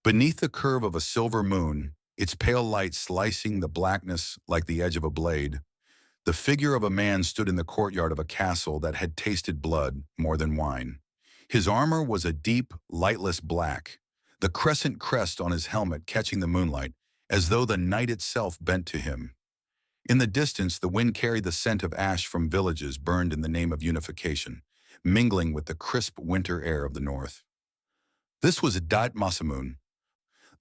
Beneath the curve of a silver moon, its pale light slicing the blackness like the edge of a blade, the figure of a man stood in the courtyard of a castle that had tasted blood more than wine. His armor was a deep, lightless black, the crescent crest on his helmet catching the moonlight, as though the night itself bent to him. In the distance, the wind carried the scent of ash from villages burned in the name of unification, mingling with the crisp winter air of the north. This was Masamune,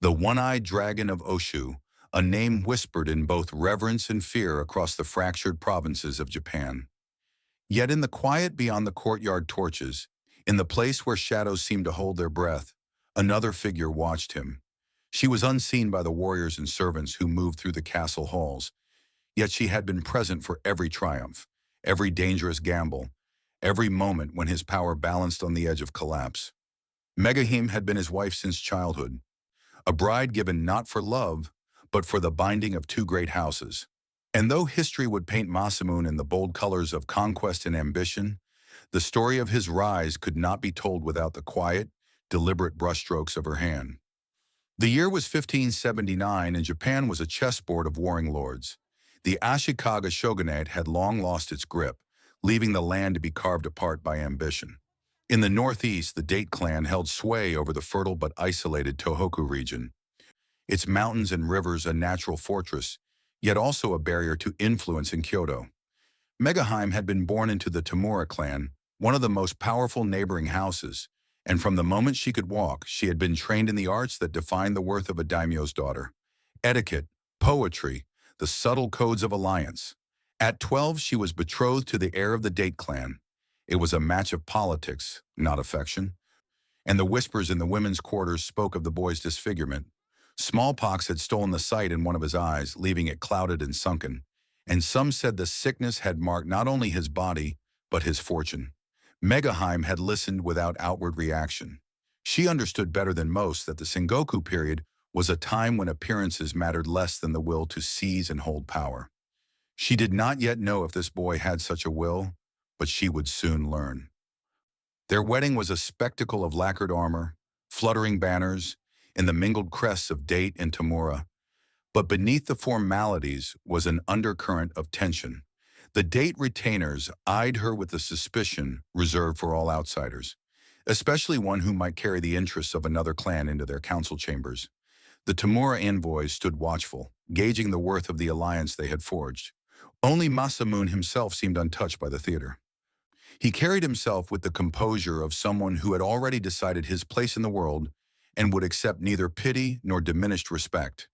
the One-Eyed Dragon of Ōshu, a name whispered in both reverence and fear across the fractured provinces of Japan. Yet in the quiet beyond the courtyard torches, in the place where shadows seemed to hold their breath, another figure watched him. She was unseen by the warriors and servants who moved through the castle halls, yet she had been present for every triumph, every dangerous gamble, every moment when his power balanced on the edge of collapse. Megohime had been his wife since childhood, a bride given not for love, but for the binding of two great houses. And though history would paint Masamune in the bold colors of conquest and ambition, the story of his rise could not be told without the quiet, deliberate brushstrokes of her hand. The year was 1579, and Japan was a chessboard of warring lords. The Ashikaga shogunate had long lost its grip, leaving the land to be carved apart by ambition. In the northeast, the Date clan held sway over the fertile but isolated Tohoku region, its mountains and rivers a natural fortress, yet also a barrier to influence in Kyoto. Megohime had been born into the Tamura clan, one of the most powerful neighboring houses, and from the moment she could walk, she had been trained in the arts that defined the worth of a daimyo's daughter: etiquette, poetry, the subtle codes of alliance. At 12, she was betrothed to the heir of the Date clan. It was a match of politics, not affection. And the whispers in the women's quarters spoke of the boy's disfigurement. Smallpox had stolen the sight in one of his eyes, leaving it clouded and sunken. And some said the sickness had marked not only his body, but his fortune. Megohime had listened without outward reaction. She understood better than most that the Sengoku period was a time when appearances mattered less than the will to seize and hold power. She did not yet know if this boy had such a will, but she would soon learn. Their wedding was a spectacle of lacquered armor, fluttering banners, and the mingled crests of Date and Tamura. But beneath the formalities was an undercurrent of tension. The Date retainers eyed her with a suspicion reserved for all outsiders, especially one who might carry the interests of another clan into their council chambers. The Tamura envoys stood watchful, gauging the worth of the alliance they had forged. Only Masamune himself seemed untouched by the theater. He carried himself with the composure of someone who had already decided his place in the world and would accept neither pity nor diminished respect.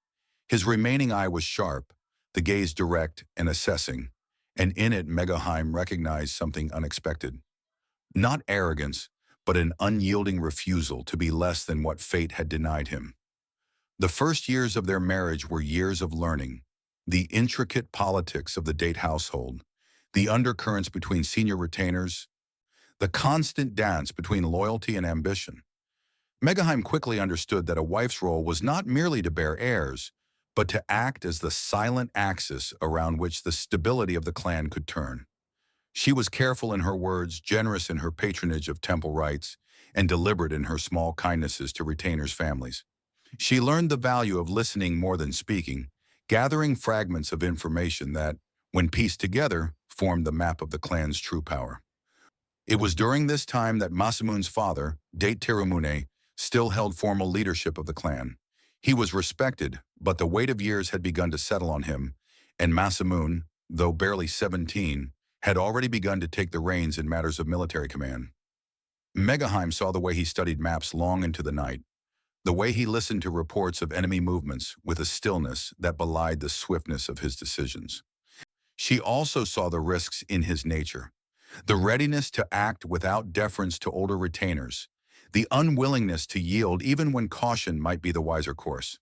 His remaining eye was sharp, the gaze direct and assessing, and in it Megohime recognized something unexpected. Not arrogance, but an unyielding refusal to be less than what fate had denied him. The first years of their marriage were years of learning, the intricate politics of the Date household, the undercurrents between senior retainers, the constant dance between loyalty and ambition. Megohime quickly understood that a wife's role was not merely to bear heirs, but to act as the silent axis around which the stability of the clan could turn. She was careful in her words, generous in her patronage of temple rites, and deliberate in her small kindnesses to retainers' families. She learned the value of listening more than speaking, gathering fragments of information that, when pieced together, formed the map of the clan's true power. It was during this time that Masamune's father, Date Terumune, still held formal leadership of the clan. He was respected, but the weight of years had begun to settle on him, and Masamune, though barely 17, had already begun to take the reins in matters of military command. Megohime saw the way he studied maps long into the night, the way he listened to reports of enemy movements with a stillness that belied the swiftness of his decisions. She also saw the risks in his nature, the readiness to act without deference to older retainers, the unwillingness to yield even when caution might be the wiser course.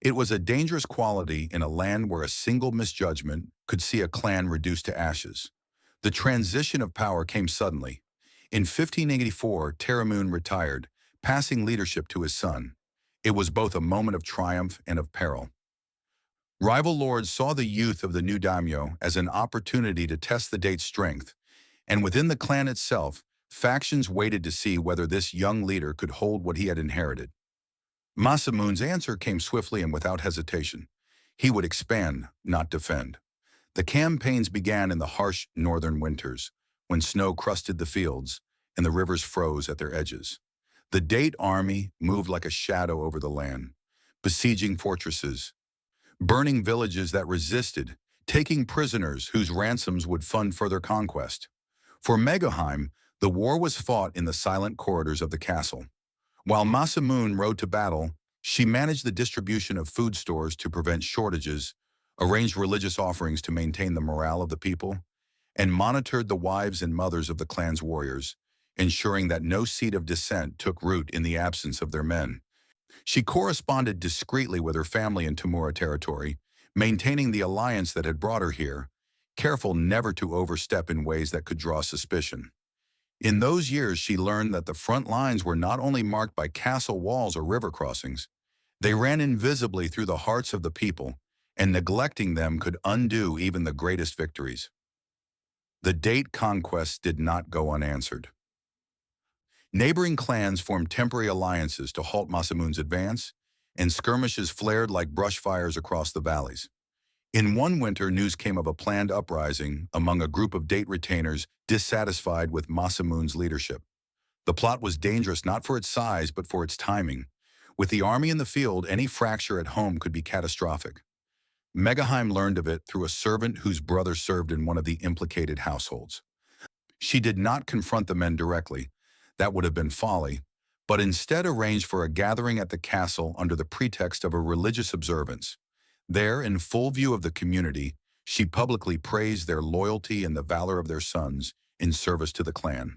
It was a dangerous quality in a land where a single misjudgment could see a clan reduced to ashes. The transition of power came suddenly. In 1584, Terumune retired, passing leadership to his son. It was both a moment of triumph and of peril. Rival lords saw the youth of the new daimyo as an opportunity to test the Date's strength, and within the clan itself, factions waited to see whether this young leader could hold what he had inherited. Masamune's answer came swiftly and without hesitation. He would expand, not defend. The campaigns began in the harsh northern winters, when snow crusted the fields and the rivers froze at their edges. The Date army moved like a shadow over the land, besieging fortresses, burning villages that resisted, taking prisoners whose ransoms would fund further conquest. For Megohime, the war was fought in the silent corridors of the castle. While Masamune rode to battle, she managed the distribution of food stores to prevent shortages, arranged religious offerings to maintain the morale of the people, and monitored the wives and mothers of the clan's warriors, ensuring that no seed of dissent took root in the absence of their men. She corresponded discreetly with her family in Tamura territory, maintaining the alliance that had brought her here, careful never to overstep in ways that could draw suspicion. In those years, she learned that the front lines were not only marked by castle walls or river crossings, they ran invisibly through the hearts of the people, and neglecting them could undo even the greatest victories. The Date conquest did not go unanswered. Neighboring clans formed temporary alliances to halt Masamune's advance, and skirmishes flared like brush fires across the valleys. In one winter, news came of a planned uprising among a group of Date retainers dissatisfied with Masamune's leadership. The plot was dangerous not for its size but for its timing. With the army in the field, any fracture at home could be catastrophic. Megohime learned of it through a servant whose brother served in one of the implicated households. She did not confront the men directly, that would have been folly, but instead arranged for a gathering at the castle under the pretext of a religious observance. There, in full view of the community, she publicly praised their loyalty and the valor of their sons in service to the clan.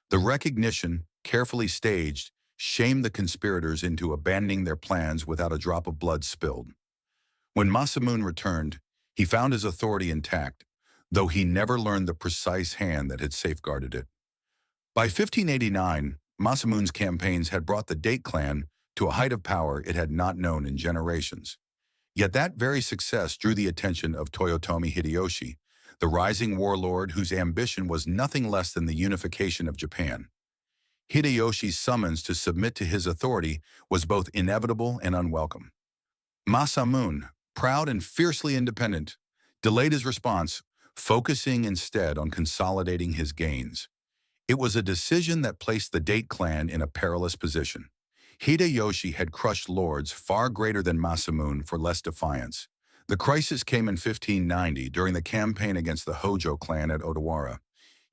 The recognition, carefully staged, shamed the conspirators into abandoning their plans without a drop of blood spilled. When Masamune returned, he found his authority intact, though he never learned the precise hand that had safeguarded it. By 1589, Masamune's campaigns had brought the Date clan to a height of power it had not known in generations. Yet that very success drew the attention of Toyotomi Hideyoshi, the rising warlord whose ambition was nothing less than the unification of Japan. Hideyoshi's summons to submit to his authority was both inevitable and unwelcome. Masamune, proud and fiercely independent, delayed his response, focusing instead on consolidating his gains. It was a decision that placed the Date clan in a perilous position. Hideyoshi had crushed lords far greater than Masamune for less defiance. The crisis came in 1590 during the campaign against the Hojo clan at Odawara.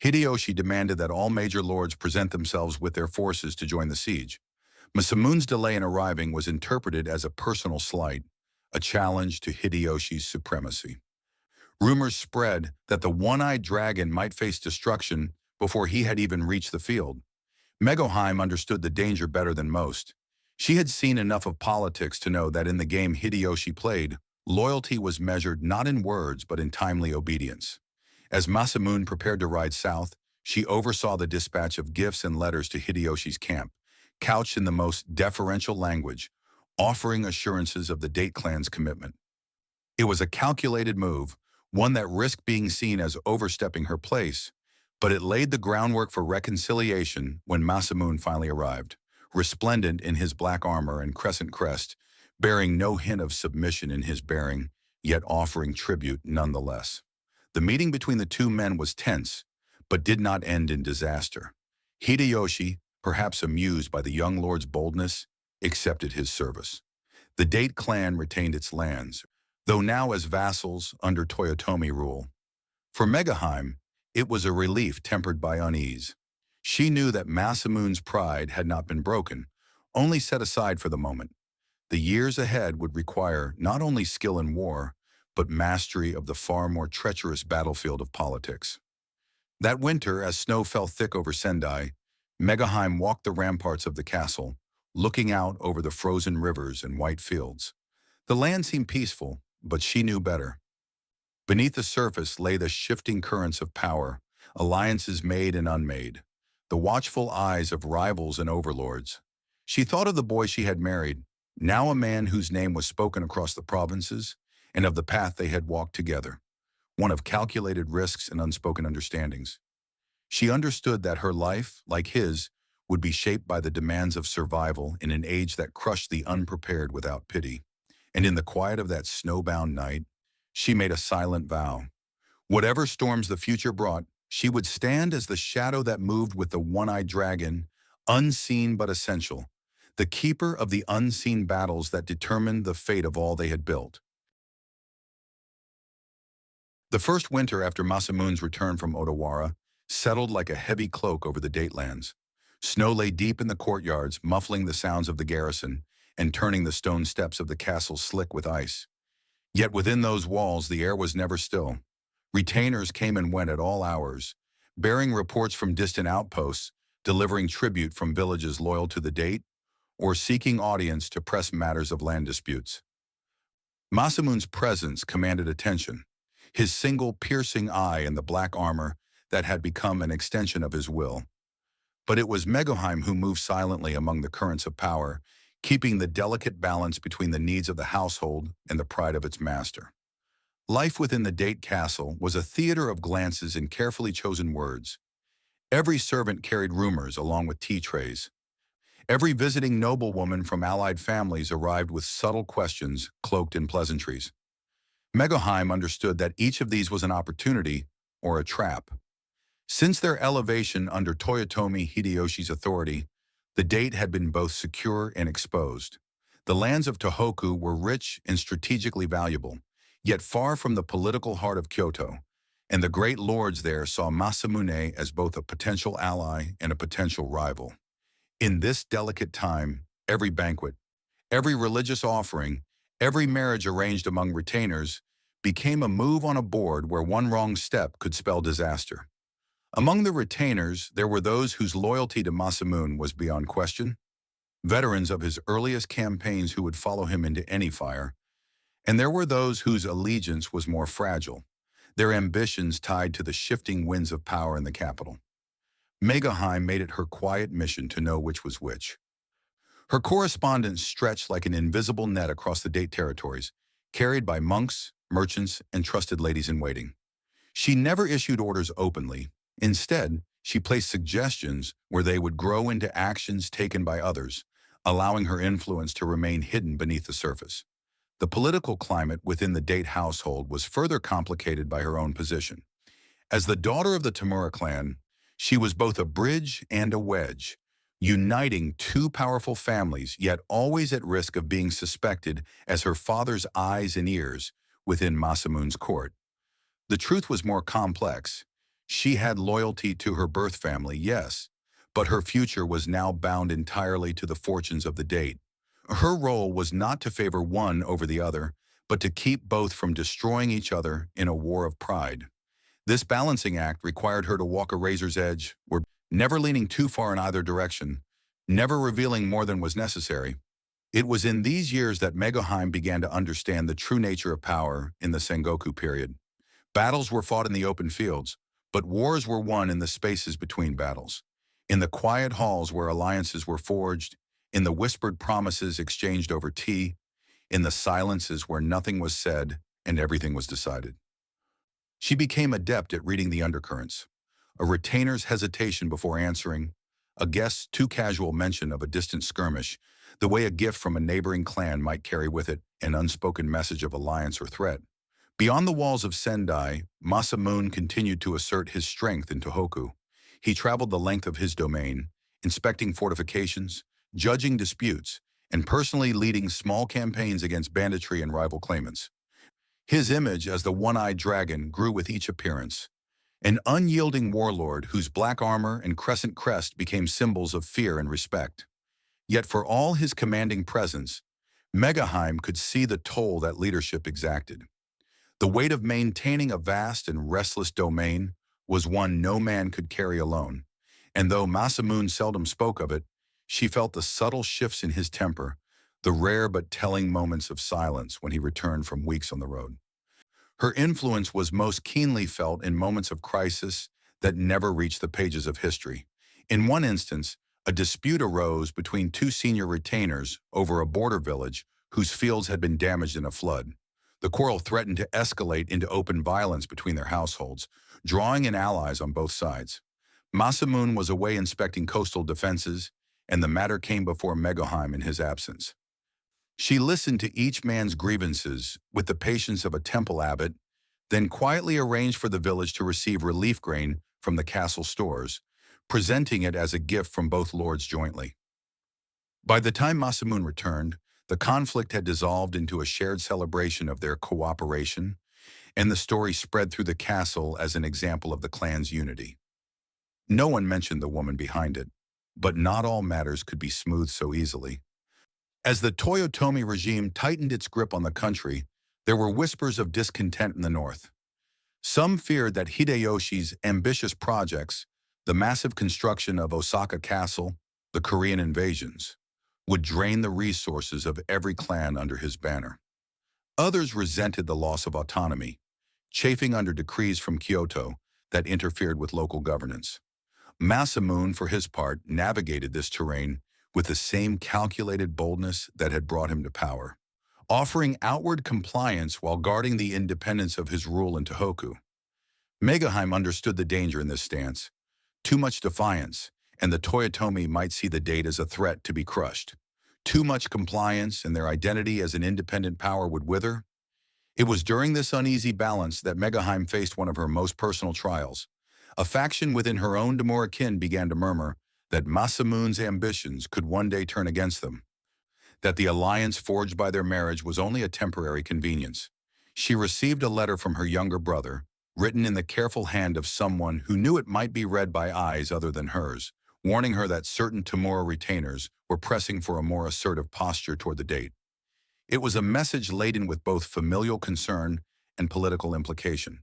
Hideyoshi demanded that all major lords present themselves with their forces to join the siege. Masamune's delay in arriving was interpreted as a personal slight, a challenge to Hideyoshi's supremacy. Rumors spread that the One-Eyed Dragon might face destruction before he had even reached the field. Megohime understood the danger better than most. She had seen enough of politics to know that in the game Hideyoshi played, loyalty was measured not in words but in timely obedience. As Masamune prepared to ride south, she oversaw the dispatch of gifts and letters to Hideyoshi's camp, couched in the most deferential language, offering assurances of the Date clan's commitment. It was a calculated move, one that risked being seen as overstepping her place, but it laid the groundwork for reconciliation when Masamune finally arrived, resplendent in his black armor and crescent crest, bearing no hint of submission in his bearing, yet offering tribute nonetheless. The meeting between the two men was tense, but did not end in disaster. Hideyoshi, perhaps amused by the young lord's boldness, accepted his service. The Date clan retained its lands, though now as vassals under Toyotomi rule. For Megohime, it was a relief tempered by unease. She knew that Masamune's pride had not been broken, only set aside for the moment. The years ahead would require not only skill in war, but mastery of the far more treacherous battlefield of politics. That winter, as snow fell thick over Sendai, Megohime walked the ramparts of the castle, looking out over the frozen rivers and white fields. The land seemed peaceful, but she knew better. Beneath the surface lay the shifting currents of power, alliances made and unmade, the watchful eyes of rivals and overlords. She thought of the boy she had married, now a man whose name was spoken across the provinces, and of the path they had walked together, one of calculated risks and unspoken understandings. She understood that her life, like his, would be shaped by the demands of survival in an age that crushed the unprepared without pity. And in the quiet of that snowbound night, she made a silent vow. Whatever storms the future brought, she would stand as the shadow that moved with the one-eyed dragon, unseen but essential, the keeper of the unseen battles that determined the fate of all they had built. The first winter after Masamune's return from Odawara settled like a heavy cloak over the datelands. Snow lay deep in the courtyards, muffling the sounds of the garrison and turning the stone steps of the castle slick with ice. Yet within those walls the air was never still. Retainers came and went at all hours, bearing reports from distant outposts, delivering tribute from villages loyal to the date, or seeking audience to press matters of land disputes. Masamune's presence commanded attention, his single piercing eye and the black armor that had become an extension of his will. But it was Megohime who moved silently among the currents of power, keeping the delicate balance between the needs of the household and the pride of its master. Life within the Date Castle was a theater of glances and carefully chosen words. Every servant carried rumors along with tea trays. Every visiting noblewoman from allied families arrived with subtle questions cloaked in pleasantries. Megohime understood that each of these was an opportunity or a trap. Since their elevation under Toyotomi Hideyoshi's authority, the Date had been both secure and exposed. The lands of Tohoku were rich and strategically valuable, yet far from the political heart of Kyoto, and the great lords there saw Masamune as both a potential ally and a potential rival. In this delicate time, every banquet, every religious offering, every marriage arranged among retainers became a move on a board where one wrong step could spell disaster. Among the retainers, there were those whose loyalty to Masamune was beyond question, veterans of his earliest campaigns who would follow him into any fire, and there were those whose allegiance was more fragile, their ambitions tied to the shifting winds of power in the capital. Megohime made it her quiet mission to know which was which. Her correspondence stretched like an invisible net across the Date territories, carried by monks, merchants, and trusted ladies-in-waiting. She never issued orders openly. Instead, she placed suggestions where they would grow into actions taken by others, allowing her influence to remain hidden beneath the surface. The political climate within the Date household was further complicated by her own position. As the daughter of the Tamura clan, she was both a bridge and a wedge, uniting two powerful families, yet always at risk of being suspected as her father's eyes and ears within Masamune's court. The truth was more complex. She had loyalty to her birth family, yes, but her future was now bound entirely to the fortunes of the Date. Her role was not to favor one over the other, but to keep both from destroying each other in a war of pride. This balancing act required her to walk a razor's edge, never leaning too far in either direction, never revealing more than was necessary. It was in these years that Megohime began to understand the true nature of power in the Sengoku period. Battles were fought in the open fields, but wars were won in the spaces between battles. In the quiet halls where alliances were forged, in the whispered promises exchanged over tea, in the silences where nothing was said and everything was decided. She became adept at reading the undercurrents. A retainer's hesitation before answering, a guest's too casual mention of a distant skirmish, the way a gift from a neighboring clan might carry with it an unspoken message of alliance or threat. Beyond the walls of Sendai, Masamune continued to assert his strength in Tohoku. He traveled the length of his domain, inspecting fortifications, judging disputes, and personally leading small campaigns against banditry and rival claimants. His image as the One-Eyed Dragon grew with each appearance, an unyielding warlord whose black armor and crescent crest became symbols of fear and respect. Yet for all his commanding presence, Megohime could see the toll that leadership exacted. The weight of maintaining a vast and restless domain was one no man could carry alone, and though Masamune seldom spoke of it, she felt the subtle shifts in his temper, the rare but telling moments of silence when he returned from weeks on the road. Her influence was most keenly felt in moments of crisis that never reached the pages of history. In one instance, a dispute arose between two senior retainers over a border village whose fields had been damaged in a flood. The quarrel threatened to escalate into open violence between their households, drawing in allies on both sides. Masamune was away inspecting coastal defenses, and the matter came before Megohime in his absence. She listened to each man's grievances with the patience of a temple abbot, then quietly arranged for the village to receive relief grain from the castle stores, presenting it as a gift from both lords jointly. By the time Masamune returned, the conflict had dissolved into a shared celebration of their cooperation, and the story spread through the castle as an example of the clan's unity. No one mentioned the woman behind it, but not all matters could be smoothed so easily. As the Toyotomi regime tightened its grip on the country, there were whispers of discontent in the north. Some feared that Hideyoshi's ambitious projects, the massive construction of Osaka Castle, the Korean invasions, would drain the resources of every clan under his banner. Others resented the loss of autonomy, chafing under decrees from Kyoto that interfered with local governance. Masamune, for his part, navigated this terrain with the same calculated boldness that had brought him to power, offering outward compliance while guarding the independence of his rule in Tohoku. Megohime understood the danger in this stance. Too much defiance, and the Toyotomi might see the date as a threat to be crushed. Too much compliance, and their identity as an independent power would wither. It was during this uneasy balance that Megohime faced one of her most personal trials. A faction within her own Demura kin began to murmur that Masamune's ambitions could one day turn against them, that the alliance forged by their marriage was only a temporary convenience. She received a letter from her younger brother, written in the careful hand of someone who knew it might be read by eyes other than hers, warning her that certain Temura retainers were pressing for a more assertive posture toward the date. It was a message laden with both familial concern and political implication.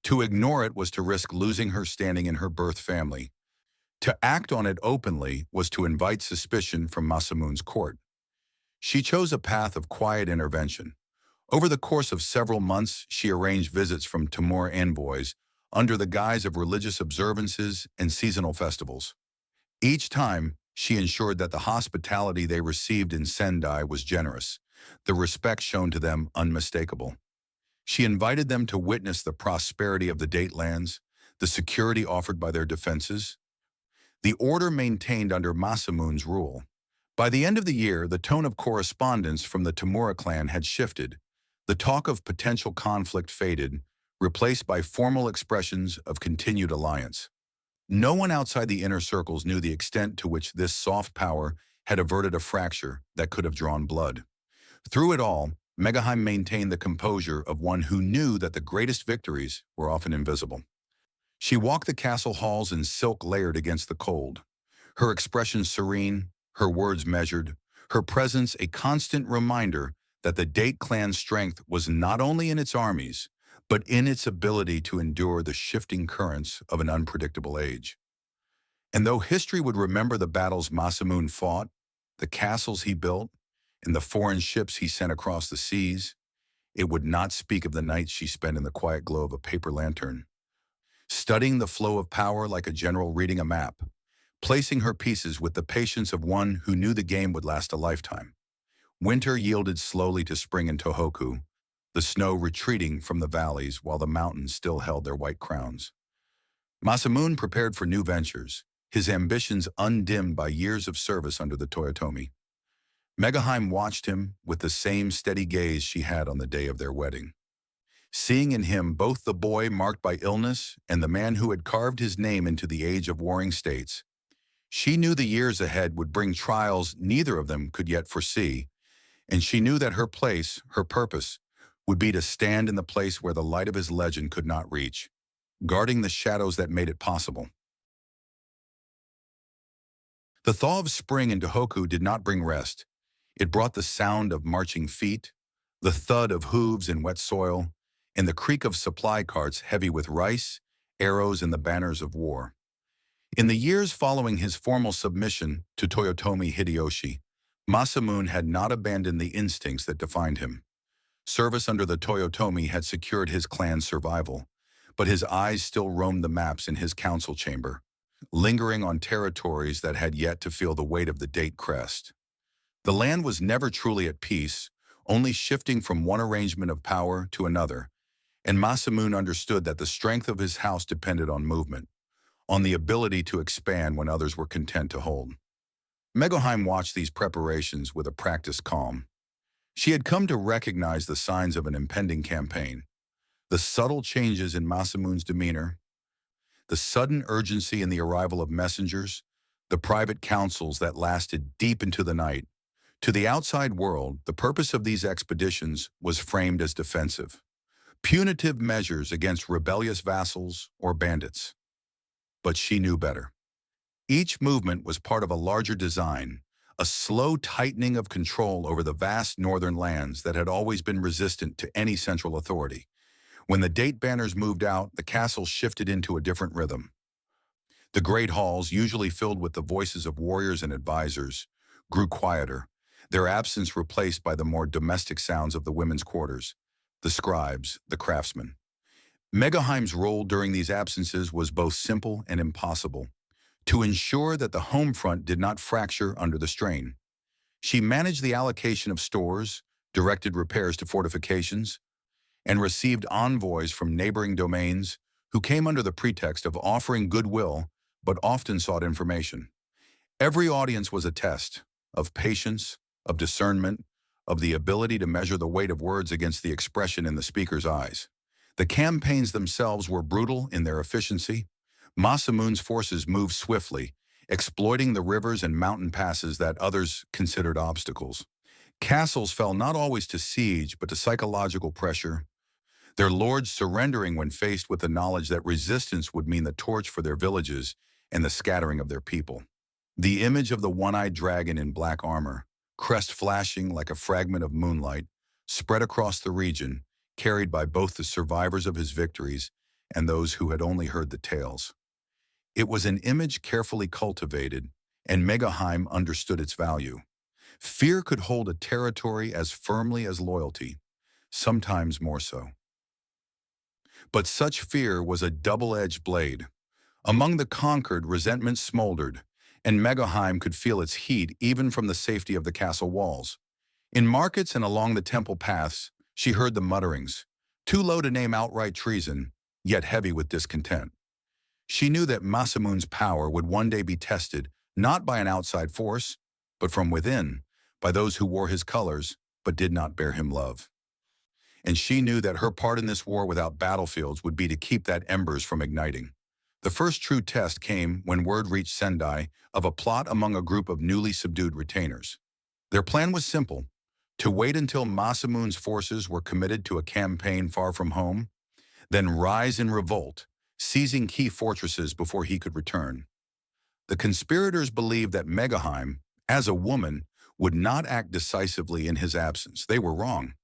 To ignore it was to risk losing her standing in her birth family. To act on it openly was to invite suspicion from Masamune's court. She chose a path of quiet intervention. Over the course of several months, she arranged visits from Temura envoys under the guise of religious observances and seasonal festivals. Each time, she ensured that the hospitality they received in Sendai was generous, the respect shown to them unmistakable. She invited them to witness the prosperity of the datelands, the security offered by their defenses, the order maintained under Masamune's rule. By the end of the year, the tone of correspondence from the Temura clan had shifted. The talk of potential conflict faded, replaced by formal expressions of continued alliance. No one outside the inner circles knew the extent to which this soft power had averted a fracture that could have drawn blood. Through it all, Megohime maintained the composure of one who knew that the greatest victories were often invisible. She walked the castle halls in silk layered against the cold, her expression serene, her words measured, her presence a constant reminder that the Date clan's strength was not only in its armies, but in its ability to endure the shifting currents of an unpredictable age. And though history would remember the battles Masamune fought, the castles he built, and the foreign ships he sent across the seas, it would not speak of the nights she spent in the quiet glow of a paper lantern, studying the flow of power like a general reading a map, placing her pieces with the patience of one who knew the game would last a lifetime. Winter yielded slowly to spring in Tohoku, the snow retreating from the valleys while the mountains still held their white crowns. Masamune prepared for new ventures, his ambitions undimmed by years of service under the Toyotomi. Megohime watched him with the same steady gaze she had on the day of their wedding. Seeing in him both the boy marked by illness and the man who had carved his name into the age of warring states, she knew the years ahead would bring trials neither of them could yet foresee, and she knew that her place, her purpose, would be to stand in the place where the light of his legend could not reach, guarding the shadows that made it possible. The thaw of spring in Tohoku did not bring rest. It brought the sound of marching feet, the thud of hooves in wet soil, and the creak of supply carts heavy with rice, arrows, and the banners of war. In the years following his formal submission to Toyotomi Hideyoshi, Masamune had not abandoned the instincts that defined him. Service under the Toyotomi had secured his clan's survival, but his eyes still roamed the maps in his council chamber, lingering on territories that had yet to feel the weight of the Date crest. The land was never truly at peace, only shifting from one arrangement of power to another, and Masamune understood that the strength of his house depended on movement. on the ability to expand when others were content to hold. Megohime watched these preparations with a practiced calm. She had come to recognize the signs of an impending campaign, the subtle changes in Masamune's demeanor, the sudden urgency in the arrival of messengers, the private councils that lasted deep into the night. To the outside world, the purpose of these expeditions was framed as defensive, punitive measures against rebellious vassals or bandits. But she knew better. Each movement was part of a larger design, a slow tightening of control over the vast northern lands that had always been resistant to any central authority. When the date banners moved out, the castle shifted into a different rhythm. The great halls, usually filled with the voices of warriors and advisors, grew quieter, their absence replaced by the more domestic sounds of the women's quarters, the scribes, the craftsmen. Megohime's role during these absences was both simple and impossible, to ensure that the home front did not fracture under the strain. She managed the allocation of stores, directed repairs to fortifications, and received envoys from neighboring domains who came under the pretext of offering goodwill but often sought information. Every audience was a test of patience, of discernment, of the ability to measure the weight of words against the expression in the speaker's eyes. The campaigns themselves were brutal in their efficiency. Masamune's forces moved swiftly, exploiting the rivers and mountain passes that others considered obstacles. Castles fell not always to siege but to psychological pressure, their lords surrendering when faced with the knowledge that resistance would mean the torch for their villages and the scattering of their people. The image of the one-eyed dragon in black armor, crest flashing like a fragment of moonlight, spread across the region, carried by both the survivors of his victories and those who had only heard the tales. It was an image carefully cultivated, and Megohime understood its value. Fear could hold a territory as firmly as loyalty, sometimes more so. But such fear was a double-edged blade. Among the conquered, resentment smoldered, and Megohime could feel its heat even from the safety of the castle walls. In markets and along the temple paths, she heard the mutterings, too low to name outright treason, yet heavy with discontent. She knew that Masamune's power would one day be tested, not by an outside force, but from within, by those who wore his colors but did not bear him love. And she knew that her part in this war without battlefields would be to keep that embers from igniting. The first true test came when word reached Sendai of a plot among a group of newly subdued retainers. Their plan was simple: to wait until Masamune's forces were committed to a campaign far from home, then rise in revolt, seizing key fortresses before he could return. The conspirators believed that Megohime, as a woman, would not act decisively in his absence. They were wrong.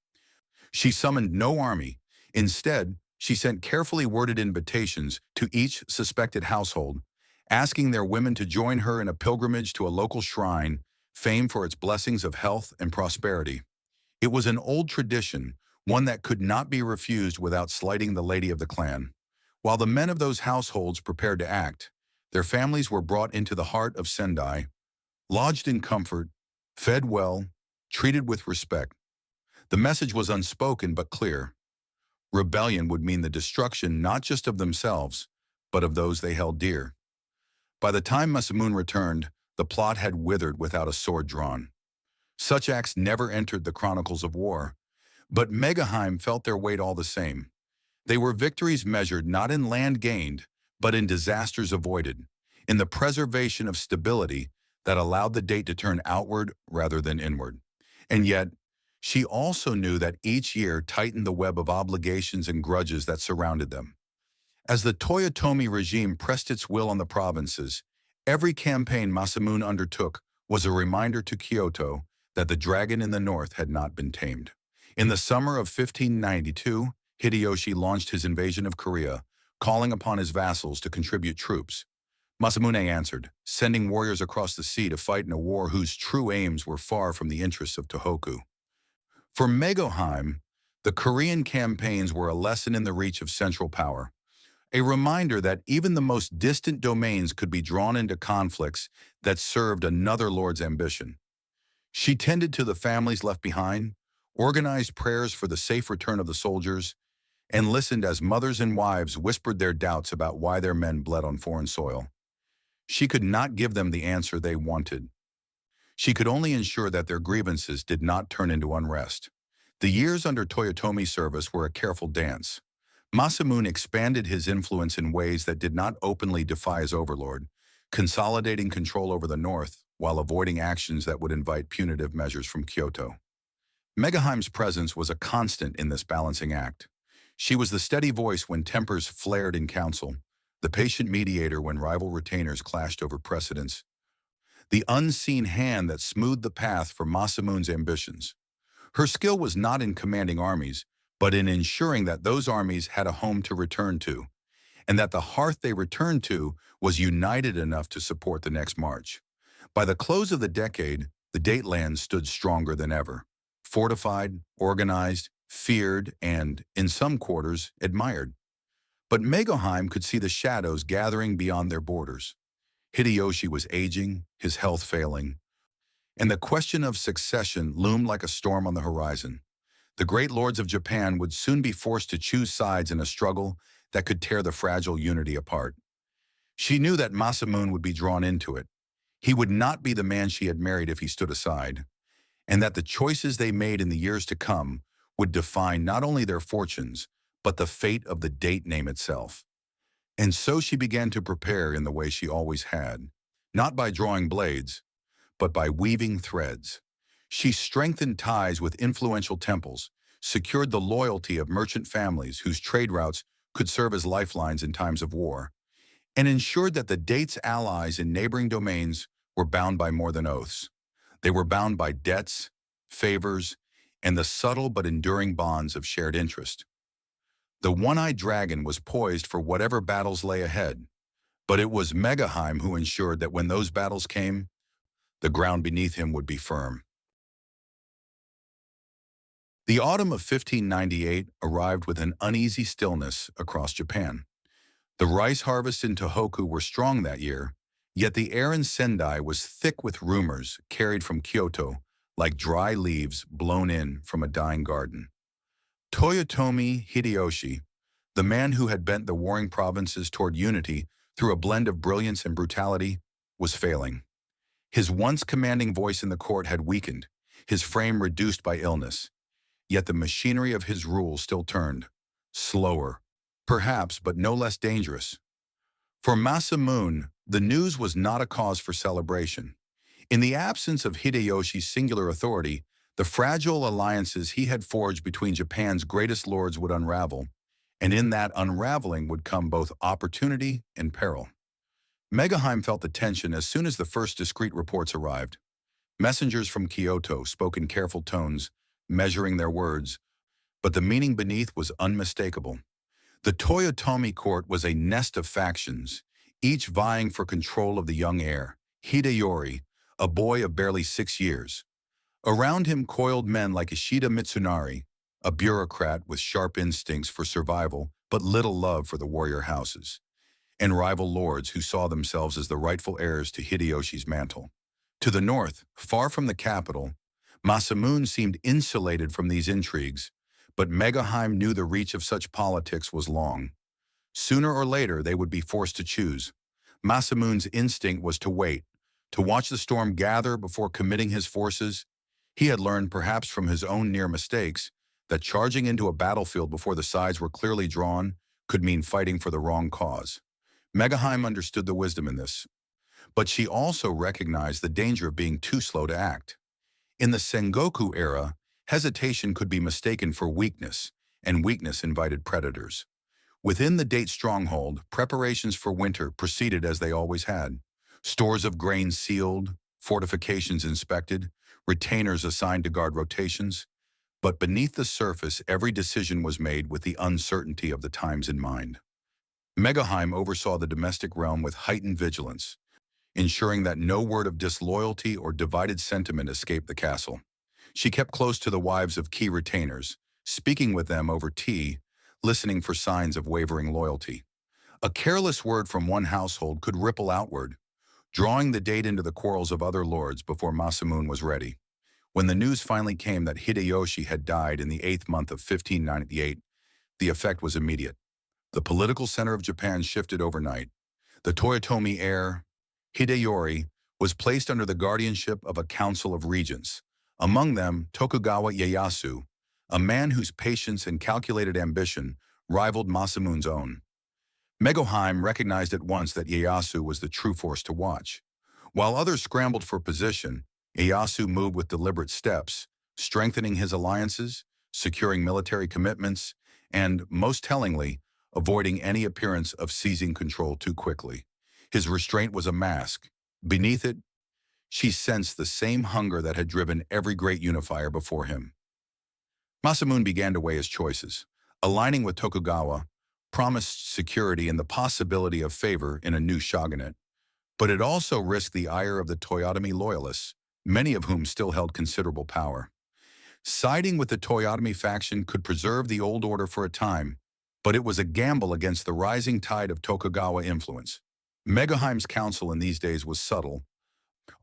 She summoned no army. Instead, she sent carefully worded invitations to each suspected household, asking their women to join her in a pilgrimage to a local shrine, famed for its blessings of health and prosperity. It was an old tradition, one that could not be refused without slighting the lady of the clan. While the men of those households prepared to act, their families were brought into the heart of Sendai, lodged in comfort, fed well, treated with respect. The message was unspoken but clear. Rebellion would mean the destruction not just of themselves, but of those they held dear. By the time Masamune returned, the plot had withered without a sword drawn. Such acts never entered the chronicles of war, but Megohime felt their weight all the same. They were victories measured not in land gained, but in disasters avoided, in the preservation of stability that allowed the date to turn outward rather than inward. And yet, she also knew that each year tightened the web of obligations and grudges that surrounded them. As the Toyotomi regime pressed its will on the provinces, every campaign Masamune undertook was a reminder to Kyoto that the dragon in the north had not been tamed. In the summer of 1592, Hideyoshi launched his invasion of Korea, calling upon his vassals to contribute troops. Masamune answered, sending warriors across the sea to fight in a war whose true aims were far from the interests of Tohoku. For Megohime, the Korean campaigns were a lesson in the reach of central power, a reminder that even the most distant domains could be drawn into conflicts that served another lord's ambition. She tended to the families left behind, organized prayers for the safe return of the soldiers, and listened as mothers and wives whispered their doubts about why their men bled on foreign soil. She could not give them the answer they wanted. She could only ensure that their grievances did not turn into unrest. The years under Toyotomi's service were a careful dance. Masamune expanded his influence in ways that did not openly defy his overlord, consolidating control over the north while avoiding actions that would invite punitive measures from Kyoto. Megohime's presence was a constant in this balancing act. She was the steady voice when tempers flared in council, the patient mediator when rival retainers clashed over precedence, the unseen hand that smoothed the path for Masamune's ambitions. Her skill was not in commanding armies, but in ensuring that those armies had a home to return to, and that the hearth they returned to was united enough to support the next march. By the close of the decade, the Dateland stood stronger than ever, fortified, organized, feared, and, in some quarters, admired. But Megohime could see the shadows gathering beyond their borders. Hideyoshi was aging, his health failing, and the question of succession loomed like a storm on the horizon. The great lords of Japan would soon be forced to choose sides in a struggle that could tear the fragile unity apart. She knew that Masamune would be drawn into it. He would not be the man she had married if he stood aside, and that the choices they made in the years to come would define not only their fortunes, but the fate of the date name itself. And so she began to prepare in the way she always had, not by drawing blades, but by weaving threads. She strengthened ties with influential temples, secured the loyalty of merchant families whose trade routes could serve as lifelines in times of war, and ensured that the date's allies in neighboring domains were bound by more than oaths. They were bound by debts, favors, and the subtle but enduring bonds of shared interest. The One-Eyed Dragon was poised for whatever battles lay ahead, but it was Megohime who ensured that when those battles came, the ground beneath him would be firm. The autumn of 1598 arrived with an uneasy stillness across Japan. The rice harvests in Tohoku were strong that year, yet the air in Sendai was thick with rumors carried from Kyoto like dry leaves blown in from a dying garden. Toyotomi Hideyoshi, the man who had bent the warring provinces toward unity through a blend of brilliance and brutality, was failing. His once commanding voice in the court had weakened, his frame reduced by illness. Yet the machinery of his rule still turned, slower, perhaps, but no less dangerous. For Masamune, the news was not a cause for celebration. In the absence of Hideyoshi's singular authority, the fragile alliances he had forged between Japan's greatest lords would unravel, and in that unraveling would come both opportunity and peril. Megohime felt the tension as soon as the first discreet reports arrived. Messengers from Kyoto spoke in careful tones, measuring their words, but the meaning beneath was unmistakable. The Toyotomi court was a nest of factions, each vying for control of the young heir, Hideyori, a boy of barely 6 years. Around him coiled men like Ishida Mitsunari, a bureaucrat with sharp instincts for survival but little love for the warrior houses, and rival lords who saw themselves as the rightful heirs to Hideyoshi's mantle. To the north, far from the capital, Masamune seemed insulated from these intrigues, but Megohime knew the reach of such politics was long. Sooner or later, they would be forced to choose. Masamune's instinct was to wait, to watch the storm gather before committing his forces. He had learned, perhaps from his own near mistakes, that charging into a battlefield before the sides were clearly drawn could mean fighting for the wrong cause. Megohime understood the wisdom in this, but she also recognized the danger of being too slow to act. In the Sengoku era, hesitation could be mistaken for weakness, and weakness invited predators. Within the date stronghold, preparations for winter proceeded as they always had. Stores of grain sealed, fortifications inspected, retainers assigned to guard rotations. But beneath the surface, every decision was made with the uncertainty of the times in mind. Megohime oversaw the domestic realm with heightened vigilance, ensuring that no word of disloyalty or divided sentiment escaped the castle. She kept close to the wives of key retainers, speaking with them over tea, listening for signs of wavering loyalty. A careless word from one household could ripple outward, drawing the date into the quarrels of other lords before Masamune was ready. When the news finally came that Hideyoshi had died in the 8th month of 1598, The effect was immediate. The political center of Japan shifted overnight. The Toyotomi heir, Hideyori, was placed under the guardianship of a council of regents, among them Tokugawa Ieyasu, a man whose patience and calculated ambition rivaled Masamune's own. Megohime recognized at once that Ieyasu was the true force to watch. While others scrambled for position, Ieyasu moved with deliberate steps, strengthening his alliances, securing military commitments, and, most tellingly, avoiding any appearance of seizing control too quickly. His restraint was a mask. Beneath it, she sensed the same hunger that had driven every great unifier before him. Masamune began to weigh his choices. Aligning with Tokugawa promised security and the possibility of favor in a new shogunate, but it also risked the ire of the Toyotomi loyalists, many of whom still held considerable power. Siding with the Toyotomi faction could preserve the old order for a time, but it was a gamble against the rising tide of Tokugawa influence. Megohime's counsel in these days was subtle,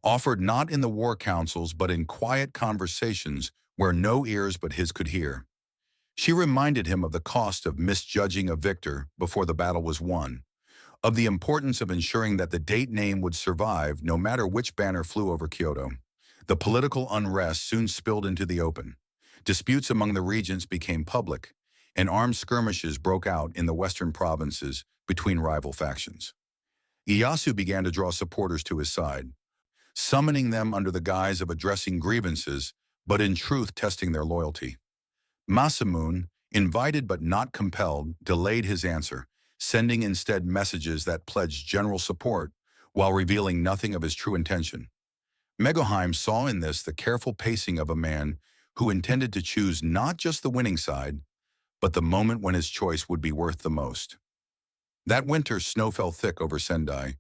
offered not in the war councils but in quiet conversations where no ears but his could hear. She reminded him of the cost of misjudging a victor before the battle was won, of the importance of ensuring that the date name would survive no matter which banner flew over Kyoto. The political unrest soon spilled into the open. Disputes among the regents became public, and armed skirmishes broke out in the western provinces between rival factions. Ieyasu began to draw supporters to his side, summoning them under the guise of addressing grievances, but in truth testing their loyalty. Masamune, invited but not compelled, delayed his answer, sending instead messages that pledged general support while revealing nothing of his true intention. Megohime saw in this the careful pacing of a man who intended to choose not just the winning side, but the moment when his choice would be worth the most. That winter, snow fell thick over Sendai,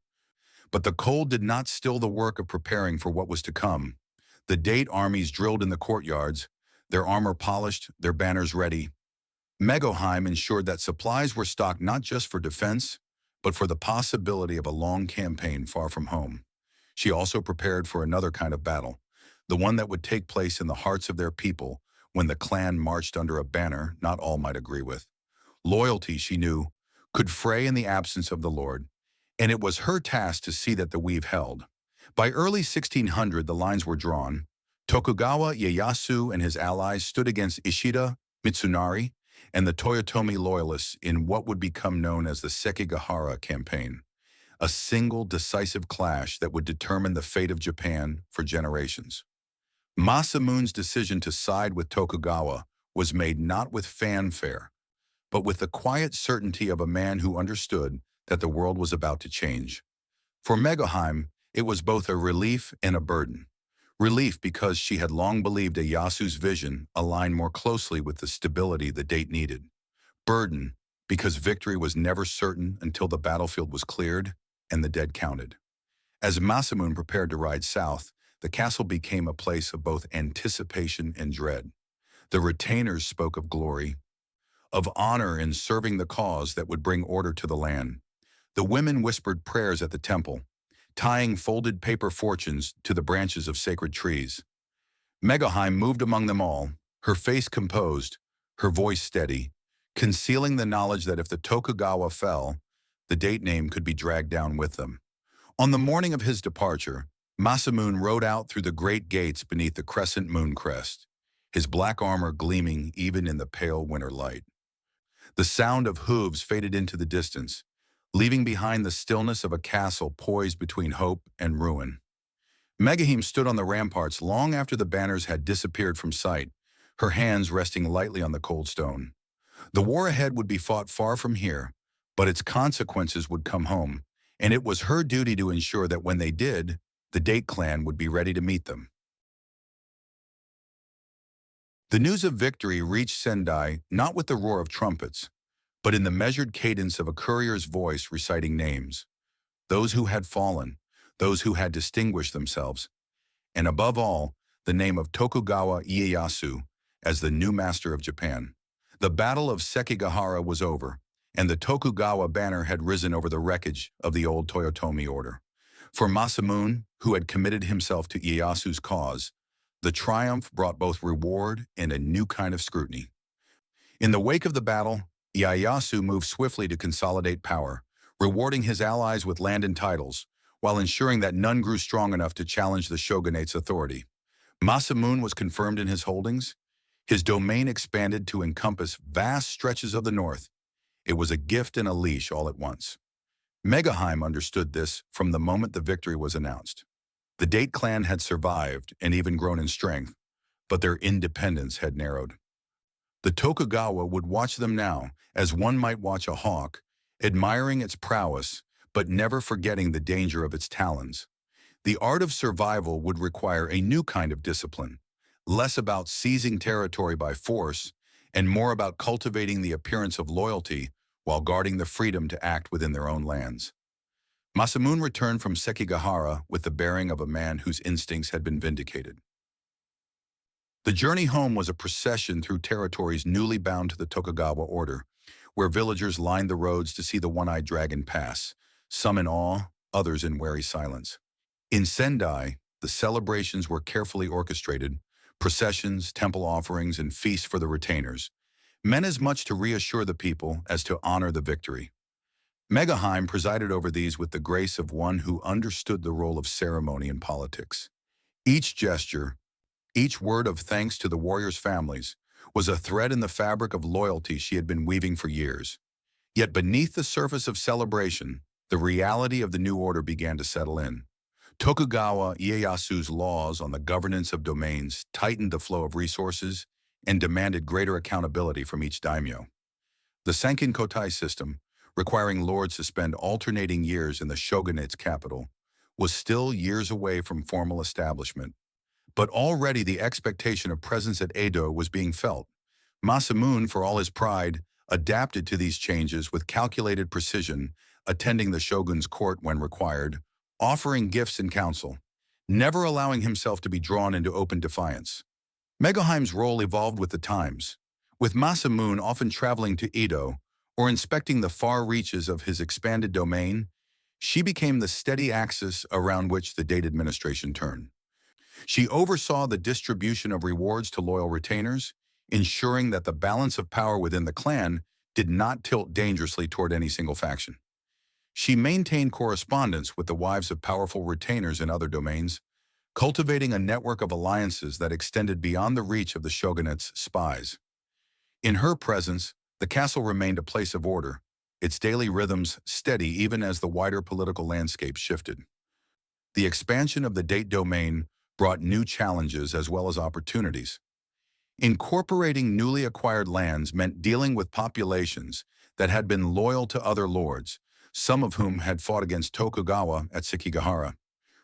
but the cold did not still the work of preparing for what was to come. The Date armies drilled in the courtyards, their armor polished, their banners ready. Megohime ensured that supplies were stocked not just for defense, but for the possibility of a long campaign far from home. She also prepared for another kind of battle, the one that would take place in the hearts of their people when the clan marched under a banner not all might agree with. Loyalty, she knew, could fray in the absence of the Lord, and it was her task to see that the weave held. By early 1600, the lines were drawn. Tokugawa Ieyasu and his allies stood against Ishida, Mitsunari, and the Toyotomi loyalists in what would become known as the Sekigahara campaign, a single decisive clash that would determine the fate of Japan for generations. Masamune's decision to side with Tokugawa was made not with fanfare, but with the quiet certainty of a man who understood that the world was about to change. For Megohime, it was both a relief and a burden. Relief because she had long believed Ieyasu's vision aligned more closely with the stability the Date needed. Burden because victory was never certain until the battlefield was cleared and the dead counted. As Masamune prepared to ride south, the castle became a place of both anticipation and dread. The retainers spoke of glory, of honor in serving the cause that would bring order to the land. The women whispered prayers at the temple, tying folded paper fortunes to the branches of sacred trees. Megohime moved among them all, her face composed, her voice steady, concealing the knowledge that if the Tokugawa fell, the Date name could be dragged down with them. On the morning of his departure, Masamune rode out through the great gates beneath the crescent moon crest, his black armor gleaming even in the pale winter light. The sound of hooves faded into the distance, leaving behind the stillness of a castle poised between hope and ruin. Megohime stood on the ramparts long after the banners had disappeared from sight, her hands resting lightly on the cold stone. The war ahead would be fought far from here, but its consequences would come home, and it was her duty to ensure that when they did, the Date clan would be ready to meet them. The news of victory reached Sendai not with the roar of trumpets, but in the measured cadence of a courier's voice reciting names, those who had fallen, those who had distinguished themselves, and above all, the name of Tokugawa Ieyasu as the new master of Japan. The Battle of Sekigahara was over, and the Tokugawa banner had risen over the wreckage of the old Toyotomi order. For Masamune, who had committed himself to Ieyasu's cause, the triumph brought both reward and a new kind of scrutiny. In the wake of the battle, Ieyasu moved swiftly to consolidate power, rewarding his allies with land and titles, while ensuring that none grew strong enough to challenge the shogunate's authority. Masamune was confirmed in his holdings. His domain expanded to encompass vast stretches of the north. It was a gift and a leash all at once. Megohime understood this from the moment the victory was announced. The Date clan had survived and even grown in strength, but their independence had narrowed. The Tokugawa would watch them now, as one might watch a hawk, admiring its prowess, but never forgetting the danger of its talons. The art of survival would require a new kind of discipline, less about seizing territory by force and more about cultivating the appearance of loyalty while guarding the freedom to act within their own lands. Masamune returned from Sekigahara with the bearing of a man whose instincts had been vindicated. The journey home was a procession through territories newly bound to the Tokugawa order, where villagers lined the roads to see the One-Eyed Dragon pass, some in awe, others in wary silence. In Sendai, the celebrations were carefully orchestrated, processions, temple offerings, and feasts for the retainers, meant as much to reassure the people as to honor the victory. Megohime presided over these with the grace of one who understood the role of ceremony in politics. Each gesture, each word of thanks to the warriors' families, was a thread in the fabric of loyalty she had been weaving for years. Yet beneath the surface of celebration, the reality of the new order began to settle in. Tokugawa Ieyasu's laws on the governance of domains tightened the flow of resources and demanded greater accountability from each daimyo. The Sankin-Kotai system, requiring lords to spend alternating years in the shogunate's capital, was still years away from formal establishment. But already the expectation of presence at Edo was being felt. Masamune, for all his pride, adapted to these changes with calculated precision, attending the shogun's court when required, offering gifts and counsel, never allowing himself to be drawn into open defiance. Megohime's role evolved with the times, with Masamune often traveling to Edo or inspecting the far reaches of his expanded domain. She became the steady axis around which the Date administration turned. She oversaw the distribution of rewards to loyal retainers, ensuring that the balance of power within the clan did not tilt dangerously toward any single faction. She maintained correspondence with the wives of powerful retainers in other domains, cultivating a network of alliances that extended beyond the reach of the shogunate's spies. In her presence, the castle remained a place of order, its daily rhythms steady even as the wider political landscape shifted. The expansion of the Date domain brought new challenges as well as opportunities. Incorporating newly acquired lands meant dealing with populations that had been loyal to other lords, some of whom had fought against Tokugawa at Sekigahara.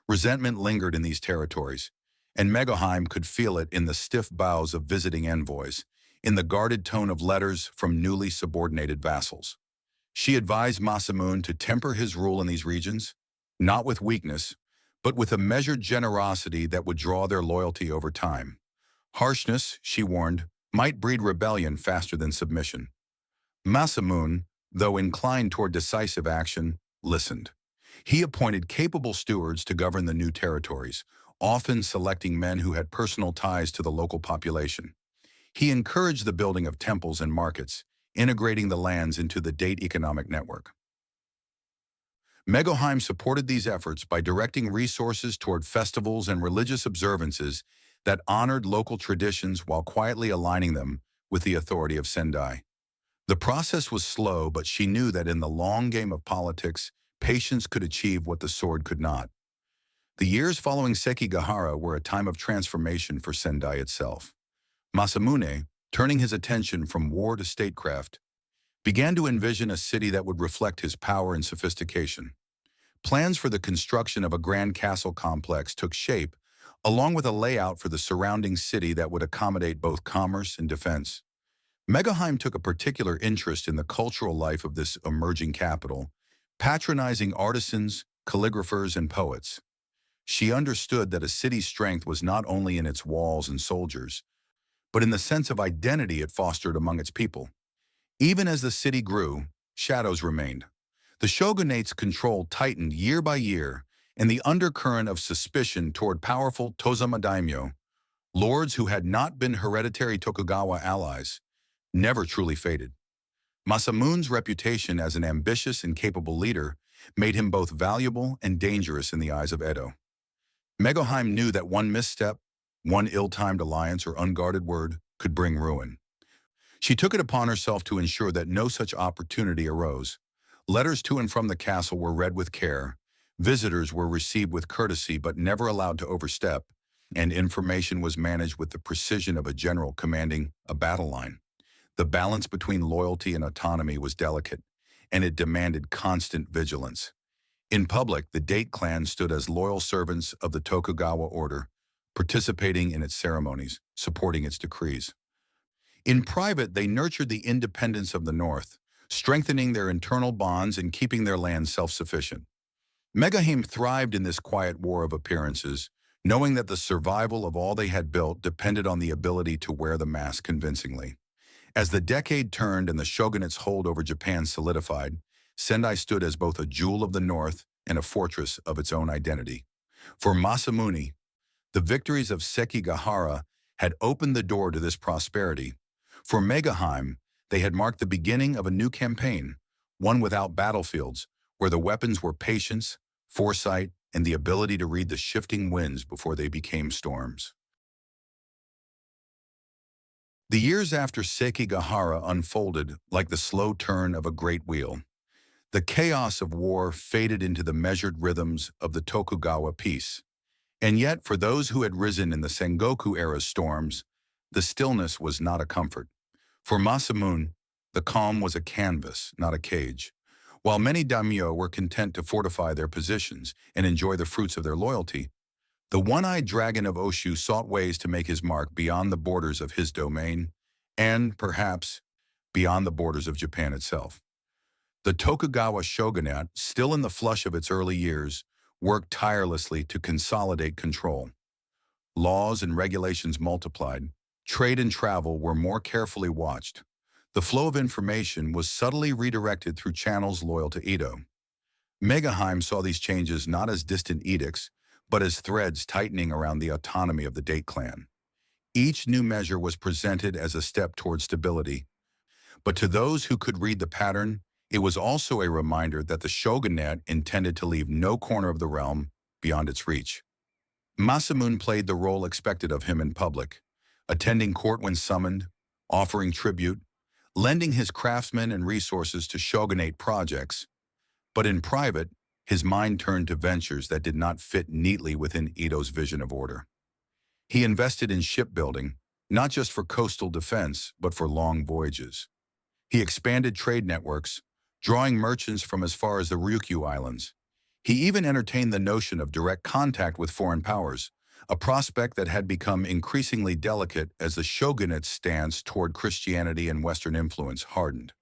Resentment lingered in these territories, and Megohime could feel it in the stiff bows of visiting envoys, in the guarded tone of letters from newly subordinated vassals. She advised Masamune to temper his rule in these regions, not with weakness, but with a measured generosity that would draw their loyalty over time. Harshness, she warned, might breed rebellion faster than submission. Masamune, though inclined toward decisive action, listened. He appointed capable stewards to govern the new territories, often selecting men who had personal ties to the local population. He encouraged the building of temples and markets, integrating the lands into the Date economic network. Megohime supported these efforts by directing resources toward festivals and religious observances that honored local traditions while quietly aligning them with the authority of Sendai. The process was slow, but she knew that in the long game of politics, patience could achieve what the sword could not. The years following Sekigahara were a time of transformation for Sendai itself. Masamune, turning his attention from war to statecraft, began to envision a city that would reflect his power and sophistication. Plans for the construction of a grand castle complex took shape, along with a layout for the surrounding city that would accommodate both commerce and defense. Megohime took a particular interest in the cultural life of this emerging capital, patronizing artisans, calligraphers, and poets. She understood that a city's strength was not only in its walls and soldiers, but in the sense of identity it fostered among its people. Even as the city grew, shadows remained. The shogunate's control tightened year by year, and the undercurrent of suspicion toward powerful Tozama daimyo, lords who had not been hereditary Tokugawa allies, never truly faded. Masamune's reputation as an ambitious and capable leader made him both valuable and dangerous in the eyes of Edo. Megohime knew that one misstep, one ill-timed alliance or unguarded word could bring ruin. She took it upon herself to ensure that no such opportunity arose. Letters to and from the castle were read with care, visitors were received with courtesy but never allowed to overstep, and information was managed with the precision of a general commanding a battle line. The balance between loyalty and autonomy was delicate, and it demanded constant vigilance. In public, the Date clan stood as loyal servants of the Tokugawa order, participating in its ceremonies, supporting its decrees. In private, they nurtured the independence of the North, strengthening their internal bonds and keeping their land self-sufficient. Megohime thrived in this quiet war of appearances, knowing that the survival of all they had built depended on the ability to wear the mask convincingly. As the decade turned and the shogunate's hold over Japan solidified, Sendai stood as both a jewel of the North and a fortress of its own identity. For Masamune, the victories of Sekigahara had opened the door to this prosperity. For Megohime, they had marked the beginning of a new campaign, one without battlefields, where the weapons were patience, foresight, and the ability to read the shifting winds before they became storms. The years after Sekigahara unfolded like the slow turn of a great wheel. The chaos of war faded into the measured rhythms of the Tokugawa peace. And yet, for those who had risen in the Sengoku era's storms, the stillness was not a comfort. For Masamune, the calm was a canvas, not a cage. While many daimyo were content to fortify their positions and enjoy the fruits of their loyalty, the One-Eyed Dragon of Ōshu sought ways to make his mark beyond the borders of his domain and, perhaps, beyond the borders of Japan itself. The Tokugawa shogunate, still in the flush of its early years, worked tirelessly to consolidate control. Laws and regulations multiplied. Trade and travel were more carefully watched. The flow of information was subtly redirected through channels loyal to Edo. Megohime saw these changes not as distant edicts, but as threads tightening around the autonomy of the Date clan. Each new measure was presented as a step toward stability. But to those who could read the pattern, it was also a reminder that the shogunate intended to leave no corner of the realm beyond its reach. Masamune played the role expected of him in public, attending court when summoned, offering tribute, lending his craftsmen and resources to shogunate projects. But in private, his mind turned to ventures that did not fit neatly within Edo's vision of order. He invested in shipbuilding, not just for coastal defense, but for long voyages. He expanded trade networks, drawing merchants from as far as the Ryukyu Islands. He even entertained the notion of direct contact with foreign powers, a prospect that had become increasingly delicate as the shogunate's stance toward Christianity and Western influence hardened.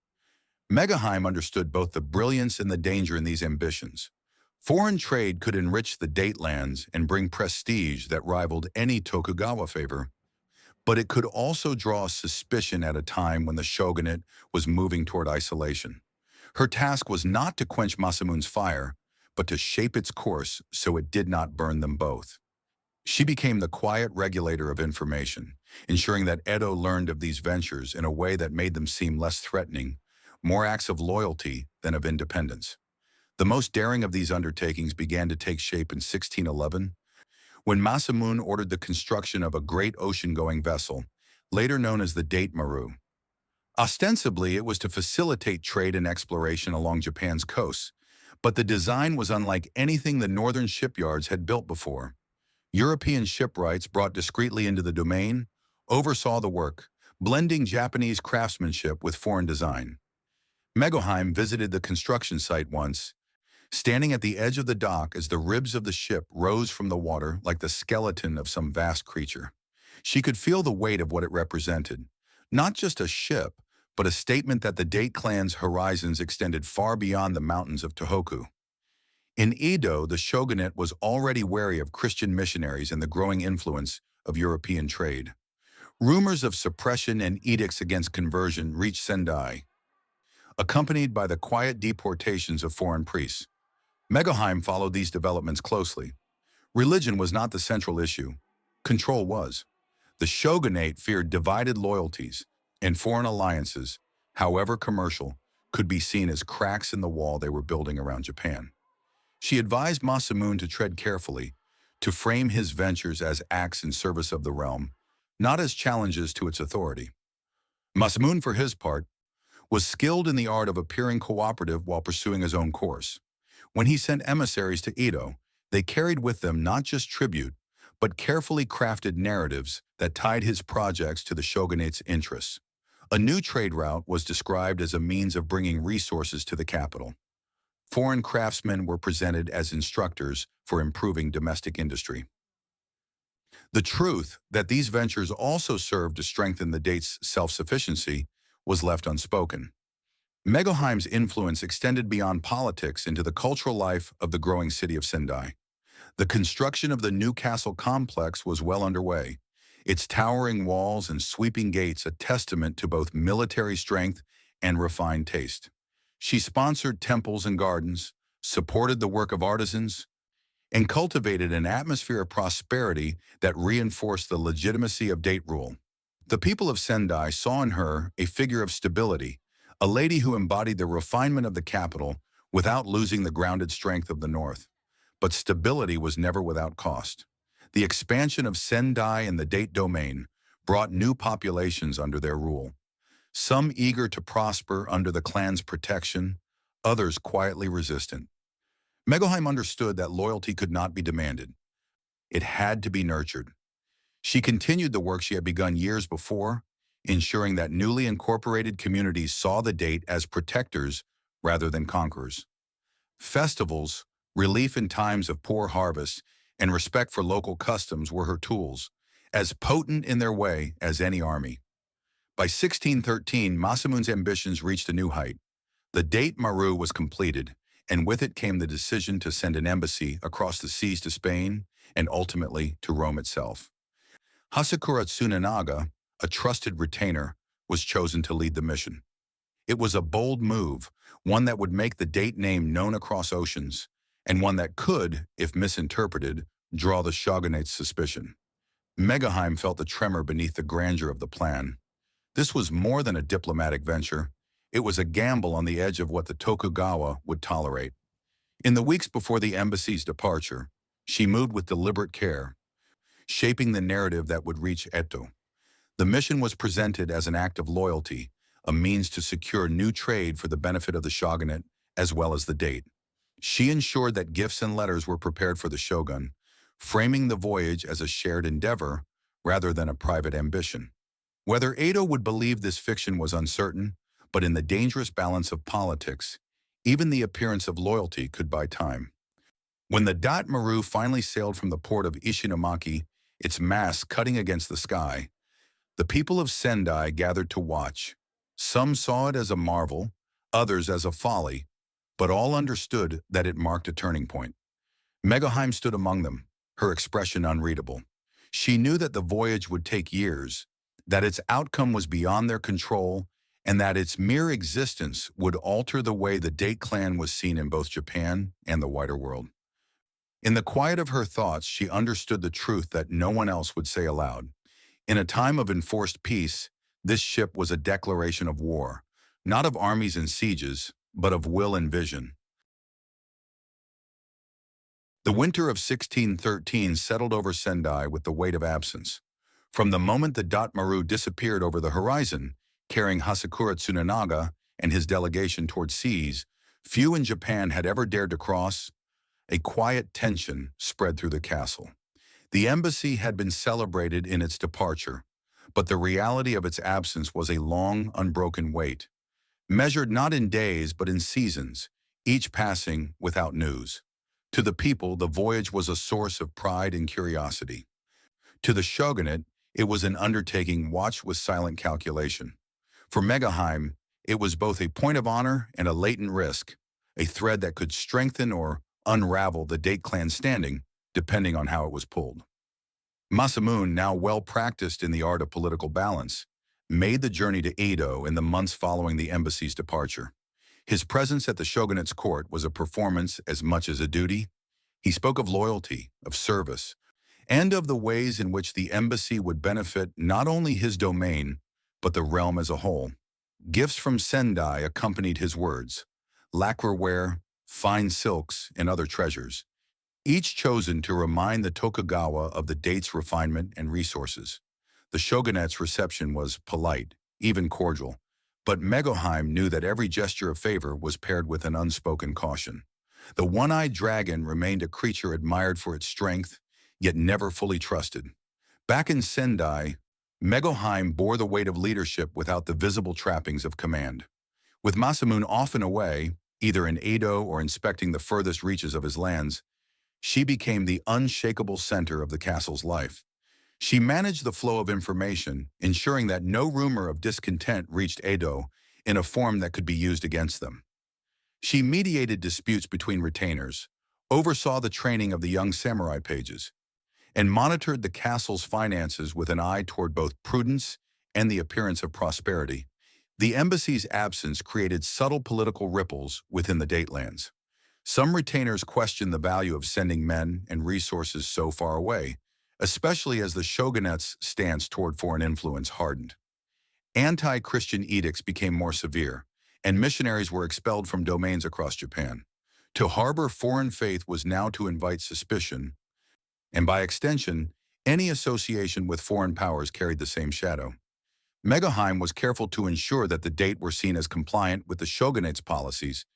Megohime understood both the brilliance and the danger in these ambitions. Foreign trade could enrich the Date lands and bring prestige that rivaled any Tokugawa favor, but it could also draw suspicion at a time when the shogunate was moving toward isolation. Her task was not to quench Masamune's fire, but to shape its course so it did not burn them both. She became the quiet regulator of information, ensuring that Edo learned of these ventures in a way that made them seem less threatening, more acts of loyalty than of independence. The most daring of these undertakings began to take shape in 1611, when Masamune ordered the construction of a great ocean-going vessel, later known as the Date Maru. Ostensibly, it was to facilitate trade and exploration along Japan's coasts, but the design was unlike anything the northern shipyards had built before. European shipwrights brought discreetly into the domain, oversaw the work, blending Japanese craftsmanship with foreign design. Megohime visited the construction site once, standing at the edge of the dock as the ribs of the ship rose from the water like the skeleton of some vast creature. She could feel the weight of what it represented, not just a ship, but a statement that the Date clan's horizons extended far beyond the mountains of Tohoku. In Edo, the shogunate was already wary of Christian missionaries and the growing influence of European trade. Rumors of suppression and edicts against conversion reached Sendai, accompanied by the quiet deportations of foreign priests. Megohime followed these developments closely. Religion was not the central issue. Control was. The shogunate feared divided loyalties and foreign alliances. however commercial, could be seen as cracks in the wall they were building around Japan. She advised Masamune to tread carefully, to frame his ventures as acts in service of the realm, not as challenges to its authority. Masamune, for his part, was skilled in the art of appearing cooperative while pursuing his own course. When he sent emissaries to Edo, they carried with them not just tribute, but carefully crafted narratives that tied his projects to the shogunate's interests. A new trade route was described as a means of bringing resources to the capital. Foreign craftsmen were presented as instructors for improving domestic industry. The truth that these ventures also served to strengthen the date's self-sufficiency was left unspoken. Megohime's influence extended beyond politics into the cultural life of the growing city of Sendai. The construction of the new castle complex was well underway, its towering walls and sweeping gates a testament to both military strength and refined taste. She sponsored temples and gardens, supported the work of artisans, and cultivated an atmosphere of prosperity that reinforced the legitimacy of date rule. The people of Sendai saw in her a figure of stability, a lady who embodied the refinement of the capital without losing the grounded strength of the north. But stability was never without cost. The expansion of Sendai and the date domain brought new populations under their rule, some eager to prosper under the clan's protection, others quietly resistant. Megohime understood that loyalty could not be demanded. It had to be nurtured. She continued the work she had begun years before, ensuring that newly incorporated communities saw the date as protectors rather than conquerors. Festivals, relief in times of poor harvest, and respect for local customs were her tools, as potent in their way as any army. By 1613, Masamune's ambitions reached a new height. The date Maru was completed, and with it came the decision to send an embassy across the seas to Spain and ultimately to Rome itself. Hasakura Tsunanaga, a trusted retainer, was chosen to lead the mission. It was a bold move, one that would make the date name known across oceans, and one that could, if misinterpreted, draw the shogunate's suspicion. Megohime felt the tremor beneath the grandeur of the plan. This was more than a diplomatic venture. It was a gamble on the edge of what the Tokugawa would tolerate. In the weeks before the embassy's departure, she moved with deliberate care, shaping the narrative that would reach Edo. The mission was presented as an act of loyalty, a means to secure new trade for the benefit of the shogunate as well as the date. She ensured that gifts and letters were prepared for the shogun, framing the voyage as a shared endeavor rather than a private ambition. Whether Edo would believe this fiction was uncertain, but in the dangerous balance of politics, even the appearance of loyalty could buy time. When the Date Maru finally sailed from the port of Ishinomaki, its masts cutting against the sky, the people of Sendai gathered to watch. Some saw it as a marvel, others as a folly, but all understood that it marked a turning point. Megohime stood among them, her expression unreadable. She knew that the voyage would take years, that its outcome was beyond their control, and that its mere existence would alter the way the Date clan was seen in both Japan and the wider world. In the quiet of her thoughts, she understood the truth that no one else would say aloud. In a time of enforced peace, this ship was a declaration of war, not of armies and sieges, but of will and vision. The winter of 1613 settled over Sendai with the weight of absence. From the moment the Date Maru disappeared over the horizon, carrying Hasakura Tsunanaga and his delegation toward seas few in Japan had ever dared to cross, a quiet tension spread through the castle. The embassy had been celebrated in its departure, but the reality of its absence was a long, unbroken wait, measured not in days but in seasons, each passing without news. To the people, the voyage was a source of pride and curiosity. To the shogunate, it was an undertaking watched with silent calculation. For Megohime, it was both a point of honor and a latent risk, a thread that could strengthen or unravel the Date clan's standing, depending on how it was pulled. Masamune, now well practiced in the art of political balance, made the journey to Edo in the months following the embassy's departure. His presence at the shogunate's court was a performance as much as a duty. He spoke of loyalty, of service, and of the ways in which the embassy would benefit not only his domain, but the realm as a whole. Gifts from Sendai accompanied his words, lacquerware, fine silks, and other treasures, each chosen to remind the Tokugawa of the date's refinement and resources. The shogunate's reception was polite, even cordial, but Megohime knew that every gesture of favor was paired with an unspoken caution. The one-eyed dragon remained a creature admired for its strength, yet never fully trusted. Back in Sendai, Megohime bore the weight of leadership without the visible trappings of command. With Masamune often away, either in Edo or inspecting the furthest reaches of his lands, she became the unshakable center of the castle's life. She managed the flow of information, ensuring that no rumor of discontent reached Edo in a form that could be used against them. She mediated disputes between retainers, oversaw the training of the young samurai pages, and monitored the castle's finances with an eye toward both prudence and the appearance of prosperity. The embassy's absence created subtle political ripples within the Datelands. Some retainers questioned the value of sending men and resources so far away, especially as the shogunate's stance toward foreign influence hardened. Anti-Christian edicts became more severe, and missionaries were expelled from domains across Japan. To harbor foreign faith was now to invite suspicion, and by extension, any association with foreign powers carried the same shadow. Megohime was careful to ensure that the date were seen as compliant with the shogunate's policies,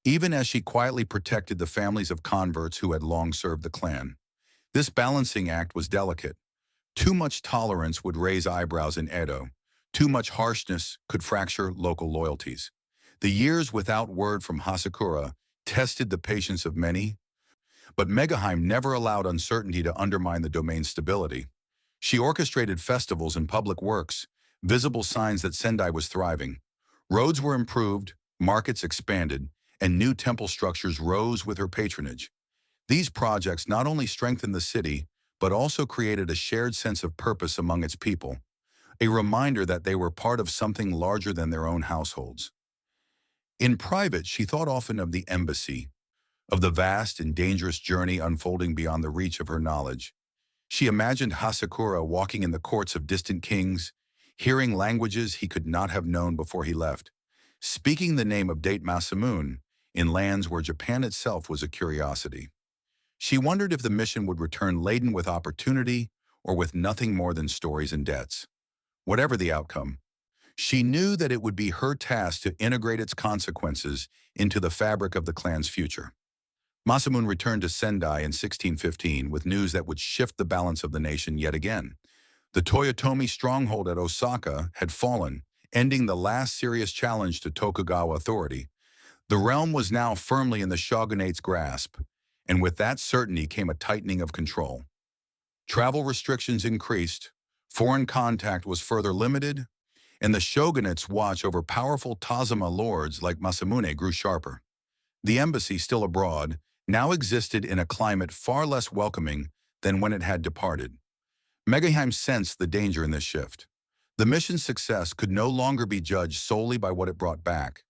even as she quietly protected the families of converts who had long served the clan. This balancing act was delicate. Too much tolerance would raise eyebrows in Edo. Too much harshness could fracture local loyalties. The years without word from Hasakura tested the patience of many, but Megohime never allowed uncertainty to undermine the domain's stability. She orchestrated festivals and public works, visible signs that Sendai was thriving. Roads were improved, markets expanded, and new temple structures rose with her patronage. These projects not only strengthened the city, but also created a shared sense of purpose among its people, a reminder that they were part of something larger than their own households. In private, she thought often of the embassy, of the vast and dangerous journey unfolding beyond the reach of her knowledge. She imagined Hasakura walking in the courts of distant kings, hearing languages he could not have known before he left, speaking the name of Date Masamune in lands where Japan itself was a curiosity. She wondered if the mission would return laden with opportunity or with nothing more than stories and debts. Whatever the outcome, she knew that it would be her task to integrate its consequences into the fabric of the clan's future. Masamune returned to Sendai in 1615 with news that would shift the balance of the nation yet again. The Toyotomi stronghold at Osaka had fallen, ending the last serious challenge to Tokugawa authority. The realm was now firmly in the shogunate's grasp, and with that certainty came a tightening of control. Travel restrictions increased, foreign contact was further limited, and the shogunate's watch over powerful Tazama lords like Masamune grew sharper. The embassy, still abroad, now existed in a climate far less welcoming than when it had departed. Megohime sensed the danger in this shift. The mission's success could no longer be judged solely by what it brought back.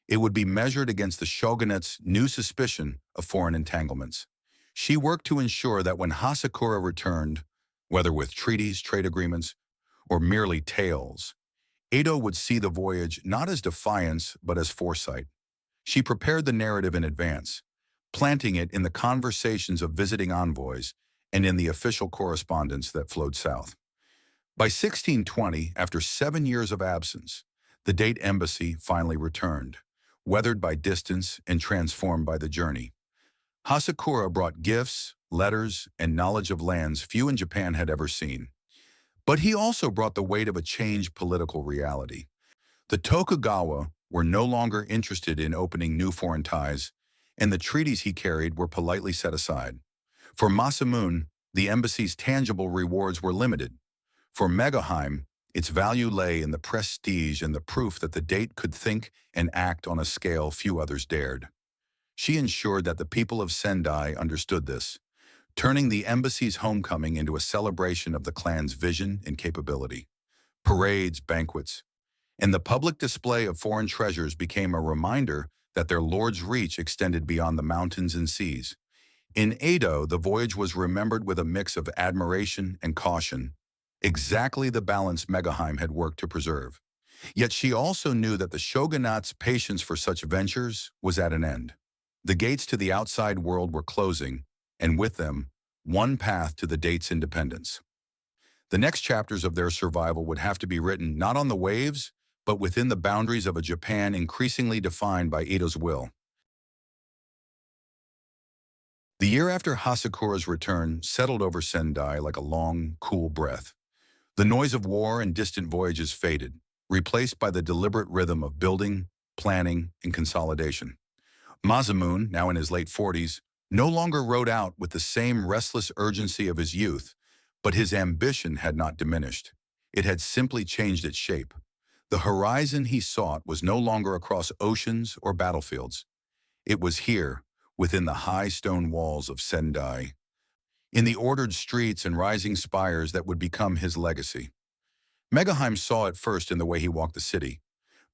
It would be measured against the shogunate's new suspicion of foreign entanglements. She worked to ensure that when Hasakura returned, whether with treaties, trade agreements, or merely tales, Edo would see the voyage not as defiance but as foresight. She prepared the narrative in advance, planting it in the conversations of visiting envoys and in the official correspondence that flowed south. By 1620, after 7 years of absence, the Date embassy finally returned, weathered by distance and transformed by the journey. Hasakura brought gifts, letters, and knowledge of lands few in Japan had ever seen. But he also brought the weight of a changed political reality. The Tokugawa were no longer interested in opening new foreign ties, and the treaties he carried were politely set aside. For Masamune, the embassy's tangible rewards were limited. For Megohime, its value lay in the prestige and the proof that the Date could think and act on a scale few others dared. She ensured that the people of Sendai understood this, turning the embassy's homecoming into a celebration of the clan's vision and capability. Parades, banquets, and the public display of foreign treasures became a reminder that their lord's reach extended beyond the mountains and seas. In Edo, the voyage was remembered with a mix of admiration and caution, exactly the balance Megohime had worked to preserve. Yet she also knew that the shogunate's patience for such ventures was at an end. The gates to the outside world were closing, and with them, one path to the date's independence. The next chapters of their survival would have to be written not on the waves, but within the boundaries of a Japan increasingly defined by Ito's will. The year after Hasakura's return settled over Sendai like a long, cool breath. The noise of war and distant voyages faded, replaced by the deliberate rhythm of building, planning, and consolidation. Masamune, now in his late 40s, no longer rode out with the same restless urgency of his youth, but his ambition had not diminished. It had simply changed its shape. The horizon he sought was no longer across oceans or battlefields. It was here, within the high stone walls of Sendai, in the ordered streets and rising spires that would become his legacy. Megohime saw it first in the way he walked the city.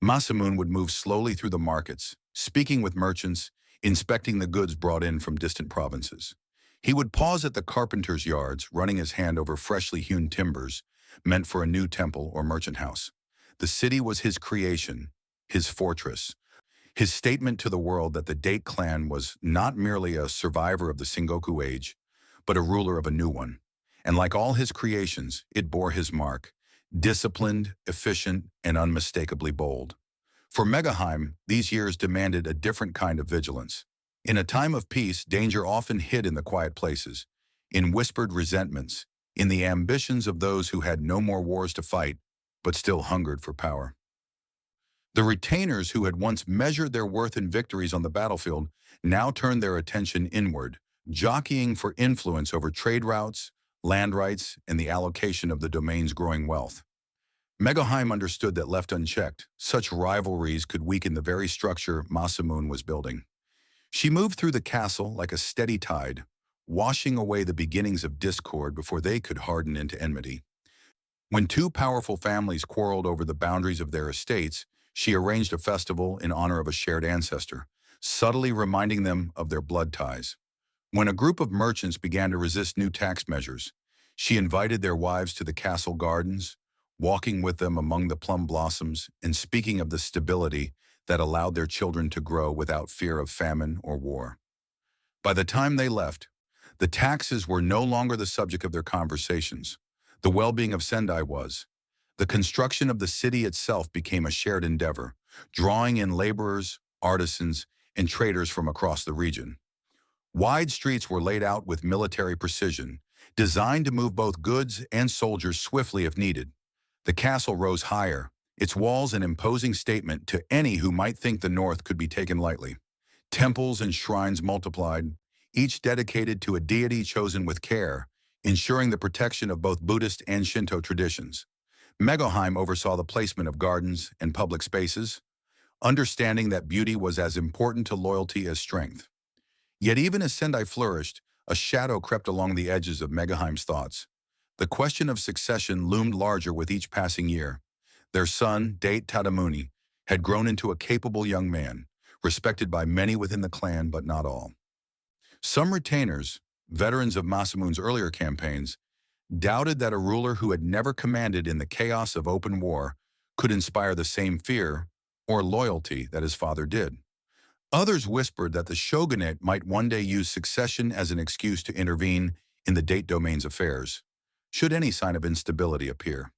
Masamune would move slowly through the markets, speaking with merchants, inspecting the goods brought in from distant provinces. He would pause at the carpenter's yards, running his hand over freshly hewn timbers, meant for a new temple or merchant house. The city was his creation, his fortress, his statement to the world that the Date clan was not merely a survivor of the Sengoku age, but a ruler of a new one. And like all his creations, it bore his mark, disciplined, efficient, and unmistakably bold. For Megohime, these years demanded a different kind of vigilance. In a time of peace, danger often hid in the quiet places, in whispered resentments, in the ambitions of those who had no more wars to fight, but still hungered for power. The retainers who had once measured their worth in victories on the battlefield now turned their attention inward, jockeying for influence over trade routes, land rights, and the allocation of the domain's growing wealth. Megohime understood that left unchecked, such rivalries could weaken the very structure Masamune was building. She moved through the castle like a steady tide, washing away the beginnings of discord before they could harden into enmity. When two powerful families quarreled over the boundaries of their estates, she arranged a festival in honor of a shared ancestor, subtly reminding them of their blood ties. When a group of merchants began to resist new tax measures, she invited their wives to the castle gardens, walking with them among the plum blossoms and speaking of the stability that allowed their children to grow without fear of famine or war. By the time they left, the taxes were no longer the subject of their conversations. The well-being of Sendai was. The construction of the city itself became a shared endeavor, drawing in laborers, artisans, and traders from across the region. Wide streets were laid out with military precision, designed to move both goods and soldiers swiftly if needed. The castle rose higher, its walls an imposing statement to any who might think the north could be taken lightly. Temples and shrines multiplied, each dedicated to a deity chosen with care, ensuring the protection of both Buddhist and Shinto traditions. Megohime oversaw the placement of gardens and public spaces, understanding that beauty was as important to loyalty as strength. Yet even as Sendai flourished, a shadow crept along the edges of Megohime's thoughts. The question of succession loomed larger with each passing year. Their son, Date Tadamune, had grown into a capable young man, respected by many within the clan but not all. Some retainers, veterans of Masamune's earlier campaigns, doubted that a ruler who had never commanded in the chaos of open war could inspire the same fear or loyalty that his father did. Others whispered that the shogunate might one day use succession as an excuse to intervene in the Date domain's affairs, should any sign of instability appear.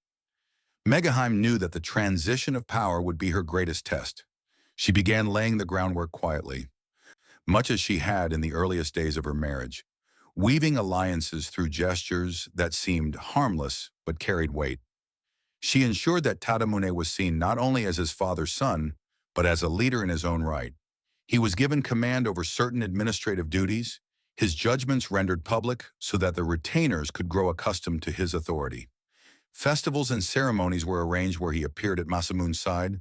Megohime knew that the transition of power would be her greatest test. She began laying the groundwork quietly, much as she had in the earliest days of her marriage, weaving alliances through gestures that seemed harmless but carried weight. She ensured that Tadamune was seen not only as his father's son, but as a leader in his own right. He was given command over certain administrative duties, his judgments rendered public so that the retainers could grow accustomed to his authority. Festivals and ceremonies were arranged where he appeared at Masamune's side,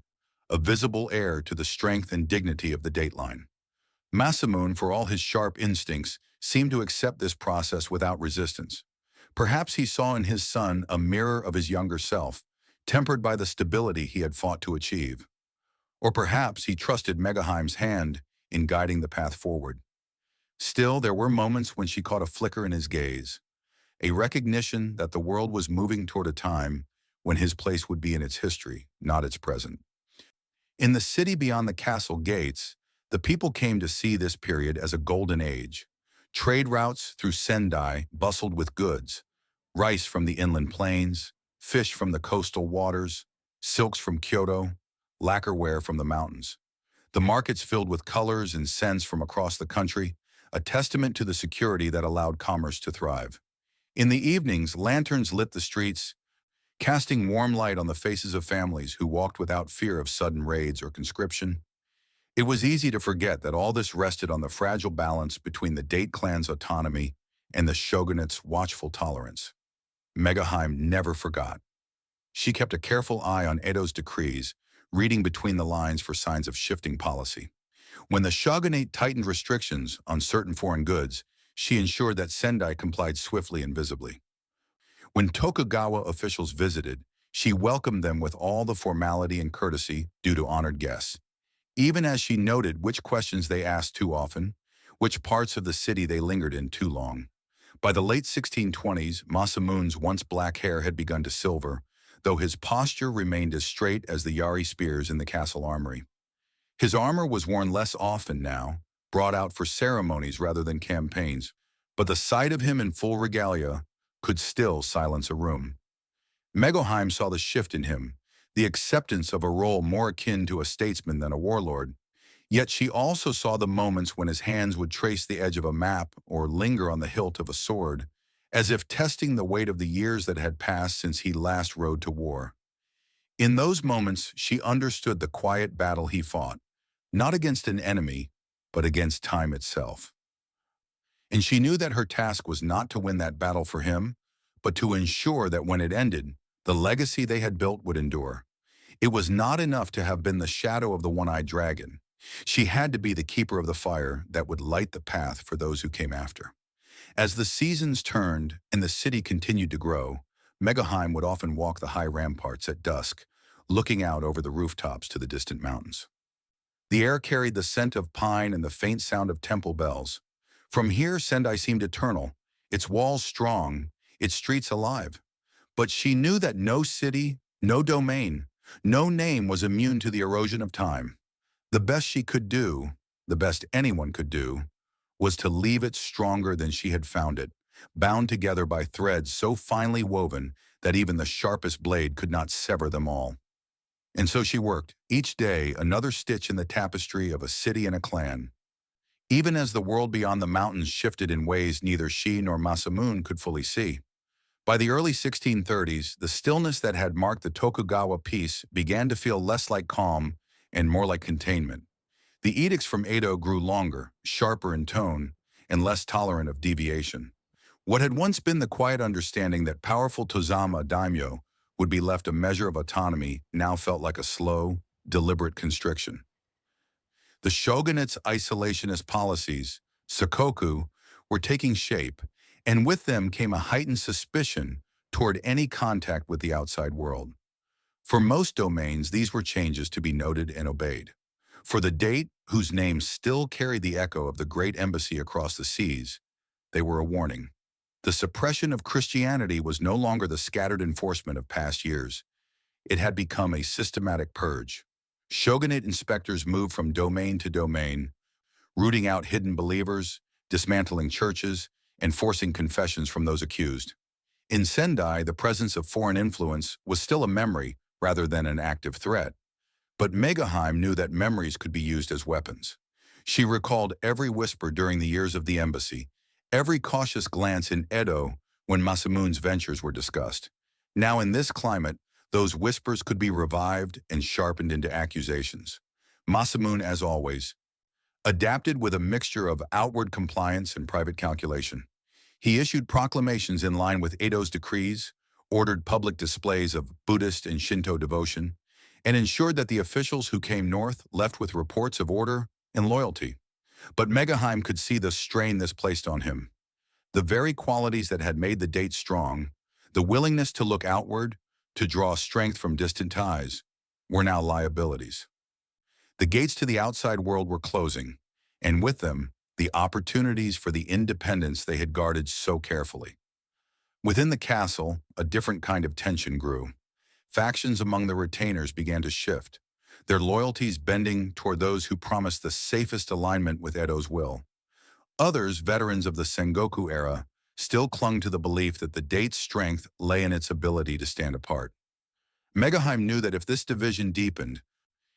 a visible heir to the strength and dignity of the Date line. Masamune, for all his sharp instincts, seemed to accept this process without resistance. Perhaps he saw in his son a mirror of his younger self, tempered by the stability he had fought to achieve. Or perhaps he trusted Megohime's hand in guiding the path forward. Still, there were moments when she caught a flicker in his gaze, a recognition that the world was moving toward a time when his place would be in its history, not its present. In the city beyond the castle gates, the people came to see this period as a golden age. Trade routes through Sendai bustled with goods, rice from the inland plains, fish from the coastal waters, silks from Kyoto, lacquerware from the mountains. The markets filled with colors and scents from across the country, a testament to the security that allowed commerce to thrive. In the evenings, lanterns lit the streets, casting warm light on the faces of families who walked without fear of sudden raids or conscription. It was easy to forget that all this rested on the fragile balance between the Date clan's autonomy and the shogunate's watchful tolerance. Megohime never forgot. She kept a careful eye on Edo's decrees, reading between the lines for signs of shifting policy. When the shogunate tightened restrictions on certain foreign goods, she ensured that Sendai complied swiftly and visibly. When Tokugawa officials visited, she welcomed them with all the formality and courtesy due to honored guests, even as she noted which questions they asked too often, which parts of the city they lingered in too long. By the late 1620s, Masamune's once black hair had begun to silver, though his posture remained as straight as the Yari spears in the castle armory. His armor was worn less often now, brought out for ceremonies rather than campaigns, but the sight of him in full regalia could still silence a room. Megohime saw the shift in him, the acceptance of a role more akin to a statesman than a warlord. Yet she also saw the moments when his hands would trace the edge of a map or linger on the hilt of a sword, as if testing the weight of the years that had passed since he last rode to war. In those moments, she understood the quiet battle he fought, not against an enemy, but against time itself. And she knew that her task was not to win that battle for him, but to ensure that when it ended, the legacy they had built would endure. It was not enough to have been the shadow of the One-Eyed Dragon. She had to be the keeper of the fire that would light the path for those who came after. As the seasons turned and the city continued to grow, Megohime would often walk the high ramparts at dusk, looking out over the rooftops to the distant mountains. The air carried the scent of pine and the faint sound of temple bells. From here, Sendai seemed eternal, its walls strong, its streets alive. But she knew that no city, no domain, no name was immune to the erosion of time. The best she could do, the best anyone could do, was to leave it stronger than she had found it, bound together by threads so finely woven that even the sharpest blade could not sever them all. And so she worked, each day another stitch in the tapestry of a city and a clan. Even as the world beyond the mountains shifted in ways neither she nor Masamune could fully see. By the early 1630s, the stillness that had marked the Tokugawa peace began to feel less like calm and more like containment. The edicts from Edo grew longer, sharper in tone, and less tolerant of deviation. What had once been the quiet understanding that powerful Tozama daimyo would be left a measure of autonomy now felt like a slow, deliberate constriction. The shogunate's isolationist policies, Sengoku, were taking shape, and with them came a heightened suspicion toward any contact with the outside world. For most domains, these were changes to be noted and obeyed. For the Date, whose name still carried the echo of the great embassy across the seas, they were a warning. The suppression of Christianity was no longer the scattered enforcement of past years. It had become a systematic purge. Shogunate inspectors moved from domain to domain, rooting out hidden believers, dismantling churches, and forcing confessions from those accused. In Sendai, the presence of foreign influence was still a memory rather than an active threat. But Megohime knew that memories could be used as weapons. She recalled every whisper during the years of the embassy, every cautious glance in Edo when Masamune's ventures were discussed. Now in this climate, those whispers could be revived and sharpened into accusations. Masamune, as always, adapted with a mixture of outward compliance and private calculation. He issued proclamations in line with Edo's decrees, ordered public displays of Buddhist and Shinto devotion, and ensured that the officials who came north left with reports of order and loyalty. But Megohime could see the strain this placed on him. The very qualities that had made the Date strong, the willingness to look outward, to draw strength from distant ties, were now liabilities. The gates to the outside world were closing, and with them, the opportunities for the independence they had guarded so carefully. Within the castle, a different kind of tension grew. factions among the retainers began to shift, their loyalties bending toward those who promised the safest alignment with Edo's will. Others, veterans of the Sengoku era, still clung to the belief that the date's strength lay in its ability to stand apart. Megohime knew that if this division deepened,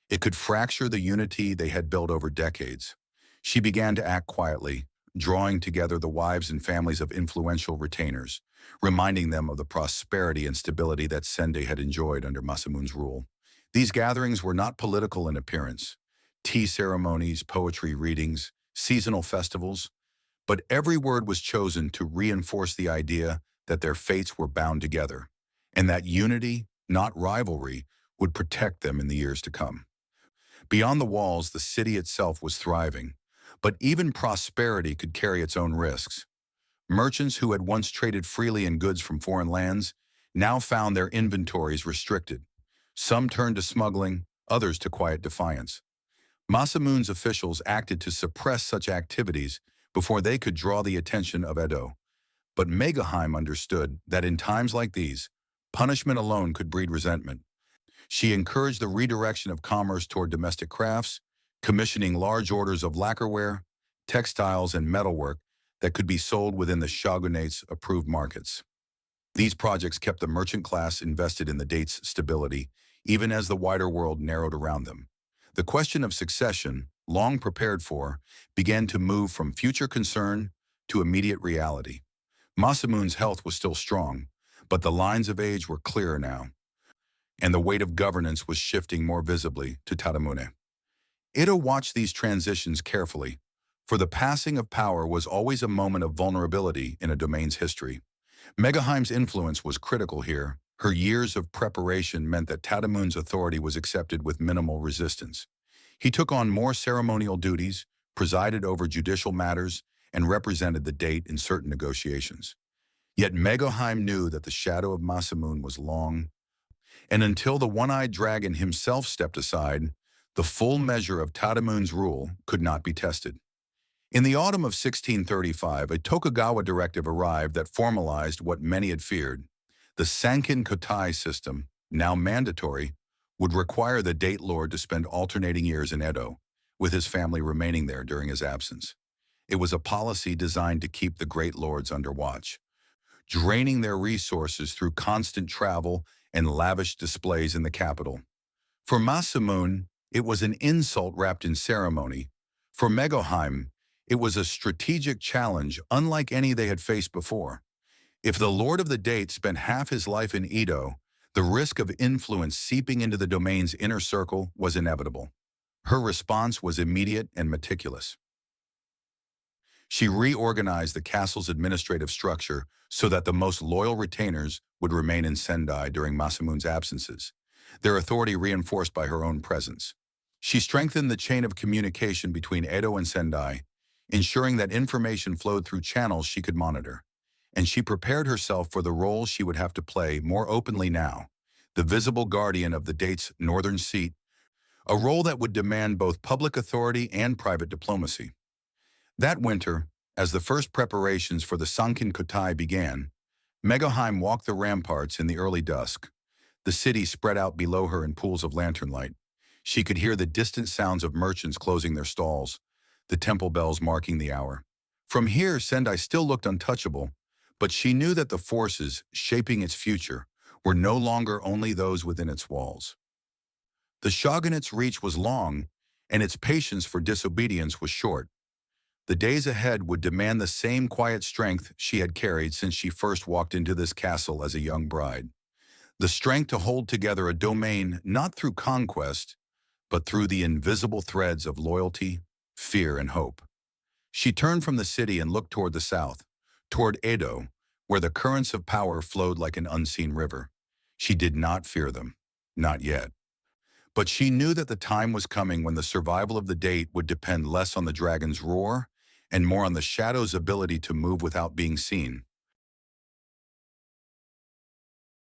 it could fracture the unity they had built over decades. She began to act quietly, drawing together the wives and families of influential retainers, reminding them of the prosperity and stability that Sende had enjoyed under Masamune's rule. These gatherings were not political in appearance. Tea ceremonies, poetry readings, seasonal festivals, but every word was chosen to reinforce the idea that their fates were bound together, and that unity, not rivalry, would protect them in the years to come. Beyond the walls, the city itself was thriving, but even prosperity could carry its own risks. Merchants who had once traded freely in goods from foreign lands now found their inventories restricted. Some turned to smuggling, others to quiet defiance. Masamune's officials acted to suppress such activities before they could draw the attention of Edo. But Megohime understood that in times like these, punishment alone could breed resentment. She encouraged the redirection of commerce toward domestic crafts, commissioning large orders of lacquerware, textiles, and metalwork that could be sold within the shogunate's approved markets. These projects kept the merchant class invested in the date's stability, even as the wider world narrowed around them. The question of succession, long prepared for, began to move from future concern to immediate reality. Masamune's health was still strong, but the lines of age were clearer now, and the weight of governance was shifting more visibly to Tadamune. Ito watched these transitions carefully, for the passing of power was always a moment of vulnerability in a domain's history. Megohime's influence was critical here. Her years of preparation meant that Tadamune's authority was accepted with minimal resistance. He took on more ceremonial duties, presided over judicial matters, and represented the date in certain negotiations. Yet Megohime knew that the shadow of Masamune was long, and until the One-Eyed Dragon himself stepped aside, the full measure of Tadamune's rule could not be tested. In the autumn of 1635, a Tokugawa directive arrived that formalized what many had feared. The Sankin Kotai system, now mandatory, would require the date lord to spend alternating years in Edo, with his family remaining there during his absence. It was a policy designed to keep the great lords under watch, draining their resources through constant travel and lavish displays in the capital. For Masamune, it was an insult wrapped in ceremony. For Megohime, it was a strategic challenge unlike any they had faced before. If the Lord of the Date spent half his life in Edo, the risk of influence seeping into the domain's inner circle was inevitable. Her response was immediate and meticulous. She reorganized the castle's administrative structure so that the most loyal retainers would remain in Sendai during Masamune's absences, their authority reinforced by her own presence. She strengthened the chain of communication between Edo and Sendai, ensuring that information flowed through channels she could monitor. And she prepared herself for the role she would have to play more openly now, the visible guardian of the date's northern seat, a role that would demand both public authority and private diplomacy. That winter, as the first preparations for the Sankin Kotai began, Megohime walked the ramparts in the early dusk. The city spread out below her in pools of lantern light. She could hear the distant sounds of merchants closing their stalls, the temple bells marking the hour. From here, Sendai still looked untouchable, but she knew that the forces shaping its future were no longer only those within its walls. The shogunate's reach was long, and its patience for disobedience was short. The days ahead would demand the same quiet strength she had carried since she first walked into this castle as a young bride. The strength to hold together a domain not through conquest, but through the invisible threads of loyalty, fear, and hope. She turned from the city and looked toward the south, toward Edo, where the currents of power flowed like an unseen river. She did not fear them, not yet. But she knew that the time was coming when the survival of the date would depend less on the dragon's roar and more on the shadow's ability to move without being seen.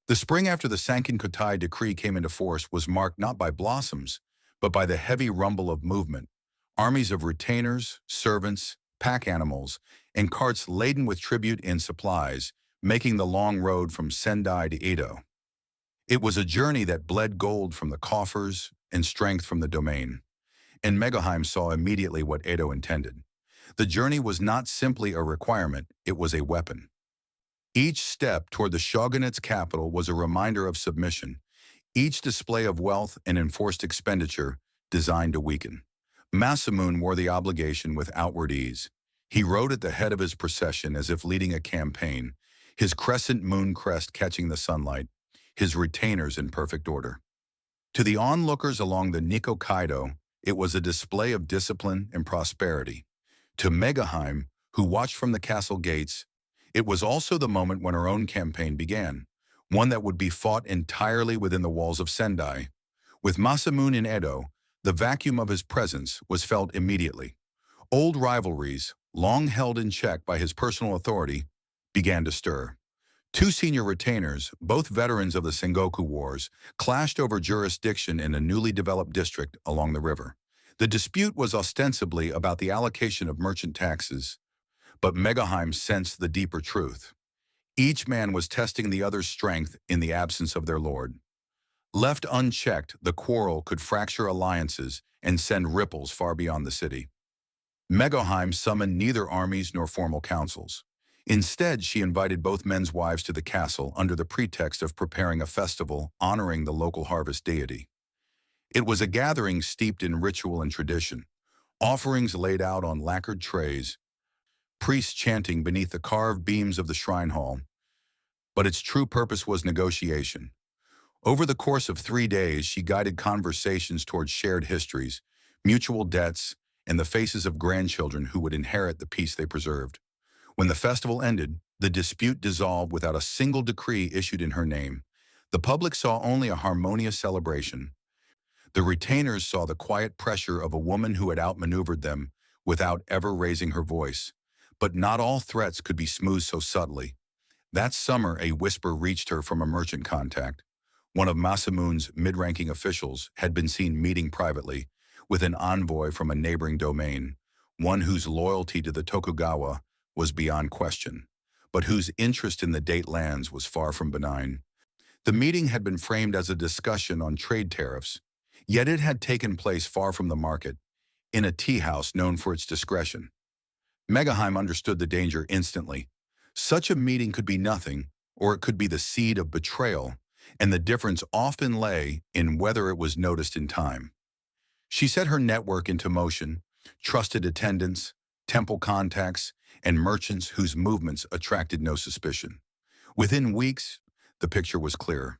The spring after the Sankin Kotai decree came into force was marked not by blossoms, but by the heavy rumble of movement. Armies of retainers, servants, pack animals, and carts laden with tribute and supplies, making the long road from Sendai to Edo. It was a journey that bled gold from the coffers and strength from the domain, and Megohime saw immediately what Edo intended. The journey was not simply a requirement, it was a weapon. Each step toward the shogunate's capital was a reminder of submission, each display of wealth and enforced expenditure designed to weaken. Masamune wore the obligation with outward ease. He rode at the head of his procession as if leading a campaign, his crescent moon crest catching the sunlight, his retainers in perfect order. To the onlookers along the Nikko Kaido, it was a display of discipline and prosperity. To Megohime, who watched from the castle gates, it was also the moment when her own campaign began, one that would be fought entirely within the walls of Sendai. With Masamune in Edo, the vacuum of his presence was felt immediately. Old rivalries, long held in check by his personal authority, began to stir. Two senior retainers, both veterans of the Sengoku Wars, clashed over jurisdiction in a newly developed district along the river. The dispute was ostensibly about the allocation of merchant taxes, but Megohime sensed the deeper truth. Each man was testing the other's strength in the absence of their lord. Left unchecked, the quarrel could fracture alliances and send ripples far beyond the city. Megohime summoned neither armies nor formal councils. Instead, she invited both men's wives to the castle under the pretext of preparing a festival honoring the local harvest deity. It was a gathering steeped in ritual and tradition, offerings laid out on lacquered trays, priests chanting beneath the carved beams of the shrine hall, but its true purpose was negotiation. Over the course of 3 days, she guided conversations towards shared histories, mutual debts, and the faces of grandchildren who would inherit the peace they preserved. When the festival ended, the dispute dissolved without a single decree issued in her name. The public saw only a harmonious celebration. The retainers saw the quiet pressure of a woman who had outmaneuvered them without ever raising her voice. But not all threats could be smoothed so subtly. That summer, a whisper reached her from a merchant contact. One of Masamune's mid-ranking officials had been seen meeting privately with an envoy from a neighboring domain, one whose loyalty to the Tokugawa was beyond question, but whose interest in the date lands was far from benign. The meeting had been framed as a discussion on trade tariffs, yet it had taken place far from the market, in a tea house known for its discretion. Megohime understood the danger instantly. Such a meeting could be nothing, or it could be the seed of betrayal, and the difference often lay in whether it was noticed in time. She set her network into motion, trusted attendants, temple contacts, and merchants whose movements attracted no suspicion. Within weeks, the picture was clear.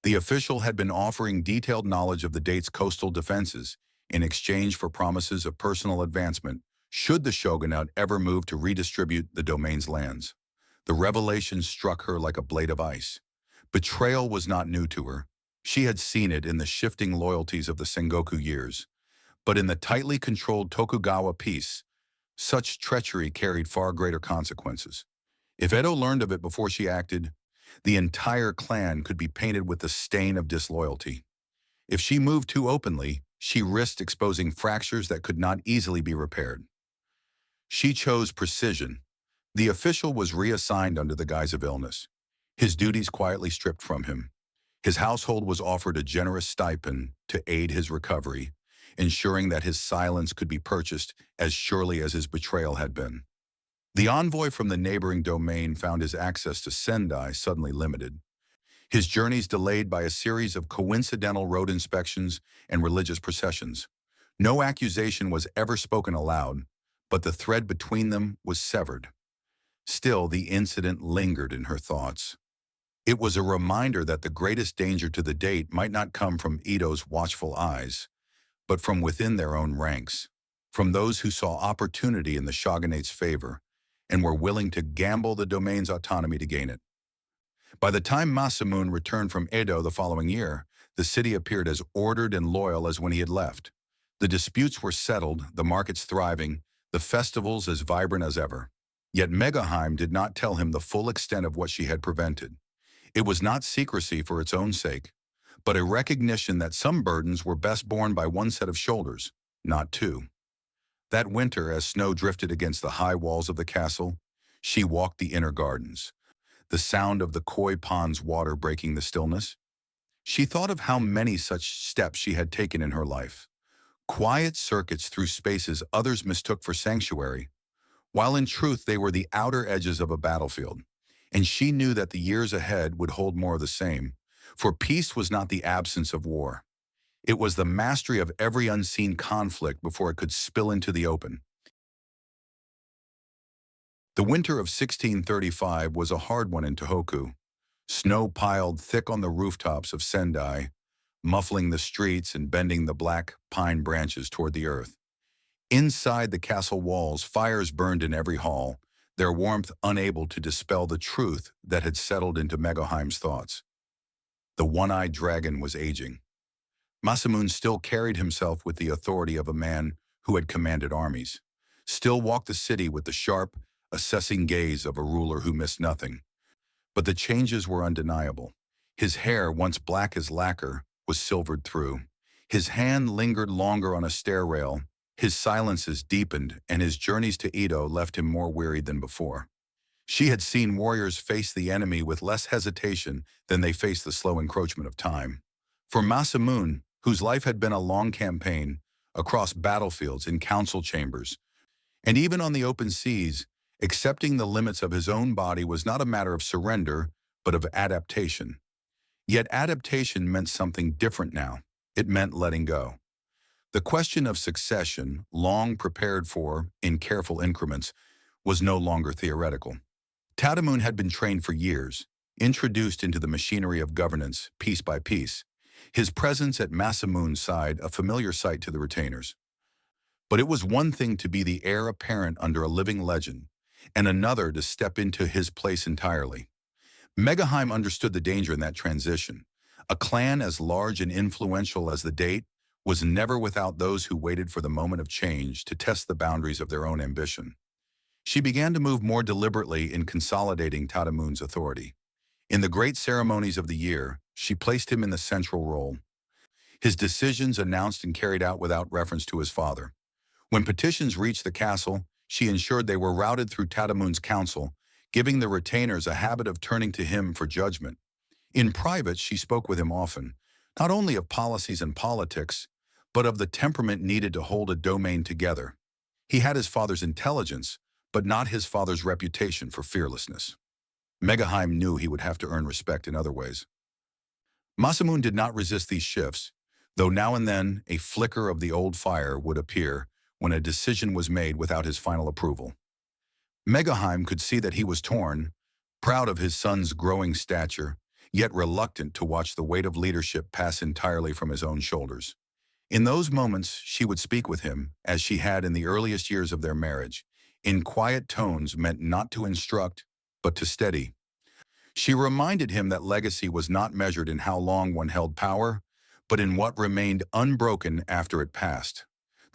The official had been offering detailed knowledge of the date's coastal defenses in exchange for promises of personal advancement should the shogunate ever move to redistribute the domain's lands. The revelation struck her like a blade of ice. Betrayal was not new to her. She had seen it in the shifting loyalties of the Sengoku years. But in the tightly controlled Tokugawa peace, such treachery carried far greater consequences. If Edo learned of it before she acted, the entire clan could be painted with the stain of disloyalty. If she moved too openly, she risked exposing fractures that could not easily be repaired. She chose precision. The official was reassigned under the guise of illness, his duties quietly stripped from him. His household was offered a generous stipend to aid his recovery, ensuring that his silence could be purchased as surely as his betrayal had been. The envoy from the neighboring domain found his access to Sendai suddenly limited, his journeys delayed by a series of coincidental road inspections and religious processions. No accusation was ever spoken aloud, but the thread between them was severed. Still, the incident lingered in her thoughts. It was a reminder that the greatest danger to the date might not come from Ito's watchful eyes, but from within their own ranks, from those who saw opportunity in the shogunate's favor and were willing to gamble the domain's autonomy to gain it. By the time Masamune returned from Edo the following year, the city appeared as ordered and loyal as when he had left. The disputes were settled, the markets thriving, the festivals as vibrant as ever. Yet Megohime did not tell him the full extent of what she had prevented. It was not secrecy for its own sake, but a recognition that some burdens were best borne by one set of shoulders, not two. That winter, as snow drifted against the high walls of the castle, she walked the inner gardens, the sound of the koi pond's water breaking the stillness. She thought of how many such steps she had taken in her life. Quiet circuits through spaces others mistook for sanctuary, while in truth they were the outer edges of a battlefield. And she knew that the years ahead would hold more of the same, for peace was not the absence of war. It was the mastery of every unseen conflict before it could spill into the open. The winter of 1635 was a hard one in Tohoku. Snow piled thick on the rooftops of Sendai, muffling the streets and bending the black pine branches toward the earth. Inside the castle walls, fires burned in every hall, their warmth unable to dispel the truth that had settled into Megohime's thoughts. The one-eyed dragon was aging. Masamune still carried himself with the authority of a man who had commanded armies, still walked the city with the sharp, assessing gaze of a ruler who missed nothing. But the changes were undeniable. His hair, once black as lacquer, was silvered through. His hand lingered longer on a stair rail. His silences deepened, and his journeys to Edo left him more wearied than before. She had seen warriors face the enemy with less hesitation than they faced the slow encroachment of time. For Masamune, whose life had been a long campaign, across battlefields, in council chambers, and even on the open seas, accepting the limits of his own body was not a matter of surrender, but of adaptation. Yet adaptation meant something different now. It meant letting go. The question of succession, long prepared for in careful increments, was no longer theoretical. Tadamune had been trained for years, introduced into the machinery of governance, piece by piece, his presence at Masamune's side a familiar sight to the retainers. But it was one thing to be the heir apparent under a living legend, and another to step into his place entirely. Megohime understood the danger in that transition. A clan as large and influential as the Date was never without those who waited for the moment of change to test the boundaries of their own ambition. She began to move more deliberately in consolidating Tadamune's authority. In the great ceremonies of the year, she placed him in the central role. His decisions announced and carried out without reference to his father. When petitions reached the castle, she ensured they were routed through Tadamune's council, giving the retainers a habit of turning to him for judgment. In private, she spoke with him often, not only of policies and politics, but of the temperament needed to hold a domain together. He had his father's intelligence, but not his father's reputation for fearlessness. Megohime knew he would have to earn respect in other ways. Masamune did not resist these shifts, though now and then a flicker of the old fire would appear when a decision was made without his final approval. Megohime could see that he was torn, proud of his son's growing stature, yet reluctant to watch the weight of leadership pass entirely from his own shoulders. In those moments, she would speak with him, as she had in the earliest years of their marriage, in quiet tones meant not to instruct, but to steady. She reminded him that legacy was not measured in how long one held power, but in what remained unbroken after it passed.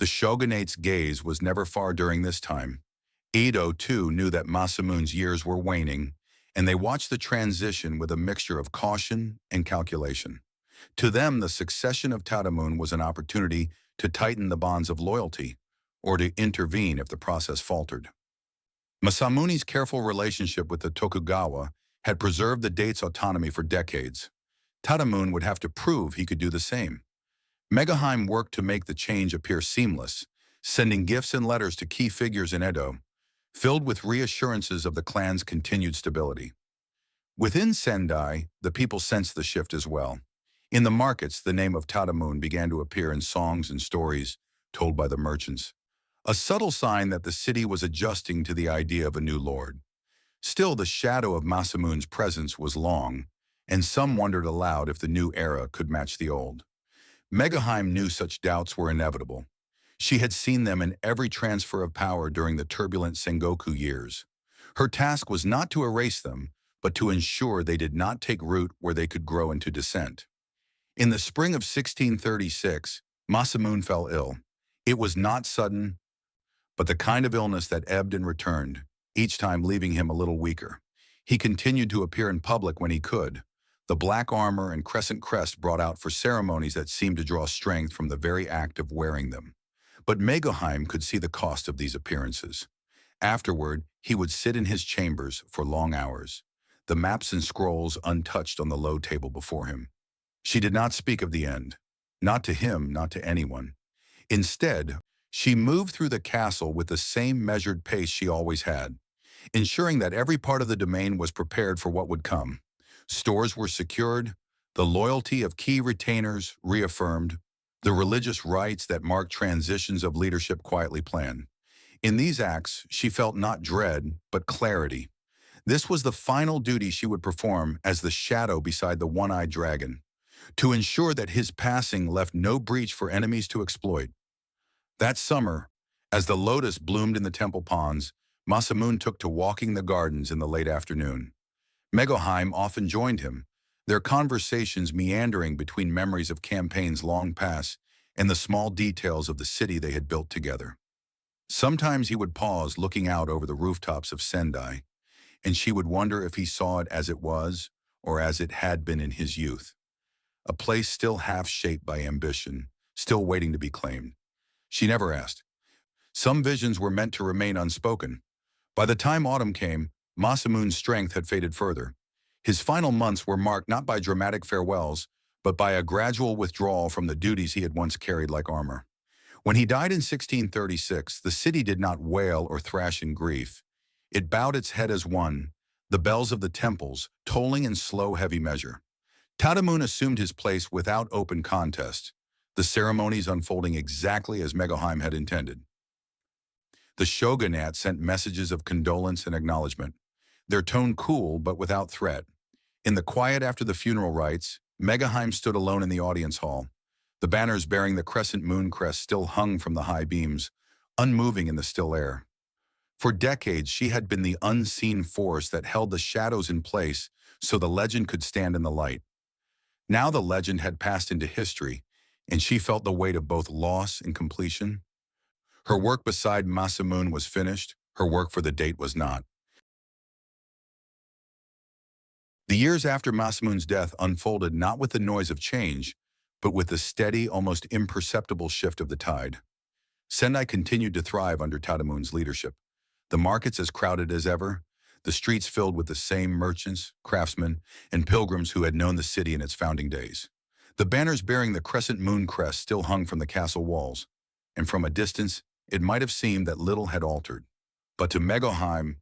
The shogunate's gaze was never far during this time. Edo, too, knew that Masamune's years were waning, and they watched the transition with a mixture of caution and calculation. To them, the succession of Tadamune was an opportunity to tighten the bonds of loyalty, or to intervene if the process faltered. Masamune's careful relationship with the Tokugawa had preserved the Date's autonomy for decades. Tadamune would have to prove he could do the same. Megohime worked to make the change appear seamless, sending gifts and letters to key figures in Edo, filled with reassurances of the clan's continued stability. Within Sendai, the people sensed the shift as well. In the markets, the name of Tadamune began to appear in songs and stories told by the merchants, a subtle sign that the city was adjusting to the idea of a new lord. Still, the shadow of Masamune's presence was long, and some wondered aloud if the new era could match the old. Megohime knew such doubts were inevitable. She had seen them in every transfer of power during the turbulent Sengoku years. Her task was not to erase them, but to ensure they did not take root where they could grow into dissent. In the spring of 1636, Masamune fell ill. It was not sudden, but the kind of illness that ebbed and returned, each time leaving him a little weaker. He continued to appear in public when he could, the black armor and crescent crest brought out for ceremonies that seemed to draw strength from the very act of wearing them. But Megohime could see the cost of these appearances. Afterward, he would sit in his chambers for long hours, the maps and scrolls untouched on the low table before him. She did not speak of the end. Not to him, not to anyone. Instead, she moved through the castle with the same measured pace she always had, ensuring that every part of the domain was prepared for what would come. Stores were secured, the loyalty of key retainers reaffirmed, the religious rites that marked transitions of leadership quietly planned. In these acts, she felt not dread, but clarity. This was the final duty she would perform as the shadow beside the one-eyed dragon, to ensure that his passing left no breach for enemies to exploit. That summer, as the lotus bloomed in the temple ponds, Masamune took to walking the gardens in the late afternoon. Megohime often joined him, their conversations meandering between memories of campaigns long past and the small details of the city they had built together. Sometimes he would pause looking out over the rooftops of Sendai, and she would wonder if he saw it as it was or as it had been in his youth. A place still half-shaped by ambition, still waiting to be claimed. She never asked. Some visions were meant to remain unspoken. By the time autumn came, Masamune's strength had faded further. His final months were marked not by dramatic farewells, but by a gradual withdrawal from the duties he had once carried like armor. When he died in 1636, the city did not wail or thrash in grief. It bowed its head as one, the bells of the temples tolling in slow, heavy measure. Tadamune assumed his place without open contest, the ceremonies unfolding exactly as Megohime had intended. The shogunate sent messages of condolence and acknowledgement, their tone cool but without threat. In the quiet after the funeral rites, Megohime stood alone in the audience hall. The banners bearing the crescent moon crest still hung from the high beams, unmoving in the still air. For decades, she had been the unseen force that held the shadows in place so the legend could stand in the light. Now the legend had passed into history, and she felt the weight of both loss and completion. Her work beside Masamune was finished, her work for the date was not. The years after Masamune's death unfolded not with the noise of change, but with the steady, almost imperceptible shift of the tide. Sendai continued to thrive under Tadamune's leadership. The markets as crowded as ever, the streets filled with the same merchants, craftsmen, and pilgrims who had known the city in its founding days. The banners bearing the crescent moon crest still hung from the castle walls, and from a distance, it might have seemed that little had altered. But to Megohime,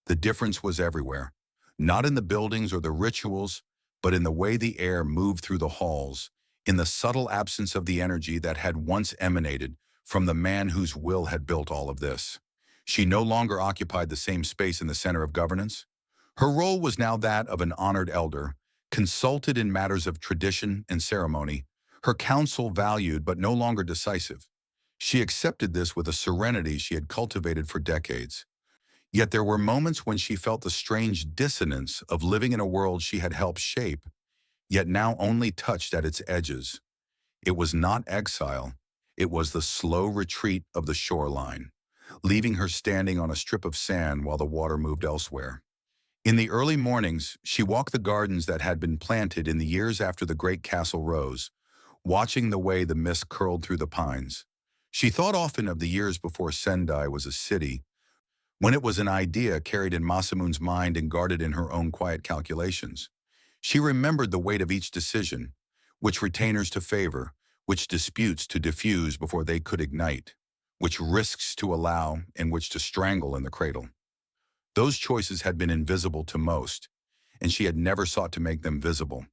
the difference was everywhere, not in the buildings or the rituals, but in the way the air moved through the halls, in the subtle absence of the energy that had once emanated from the man whose will had built all of this. She no longer occupied the same space in the center of governance. Her role was now that of an honored elder, consulted in matters of tradition and ceremony, her counsel valued but no longer decisive. She accepted this with a serenity she had cultivated for decades. Yet there were moments when she felt the strange dissonance of living in a world she had helped shape, yet now only touched at its edges. It was not exile, it was the slow retreat of the shoreline, leaving her standing on a strip of sand while the water moved elsewhere. In the early mornings, she walked the gardens that had been planted in the years after the great castle rose, watching the way the mist curled through the pines. She thought often of the years before Sendai was a city, when it was an idea carried in Masamune's mind and guarded in her own quiet calculations. She remembered the weight of each decision, which retainers to favor, which disputes to diffuse before they could ignite, which risks to allow and which to strangle in the cradle. Those choices had been invisible to most, and she had never sought to make them visible.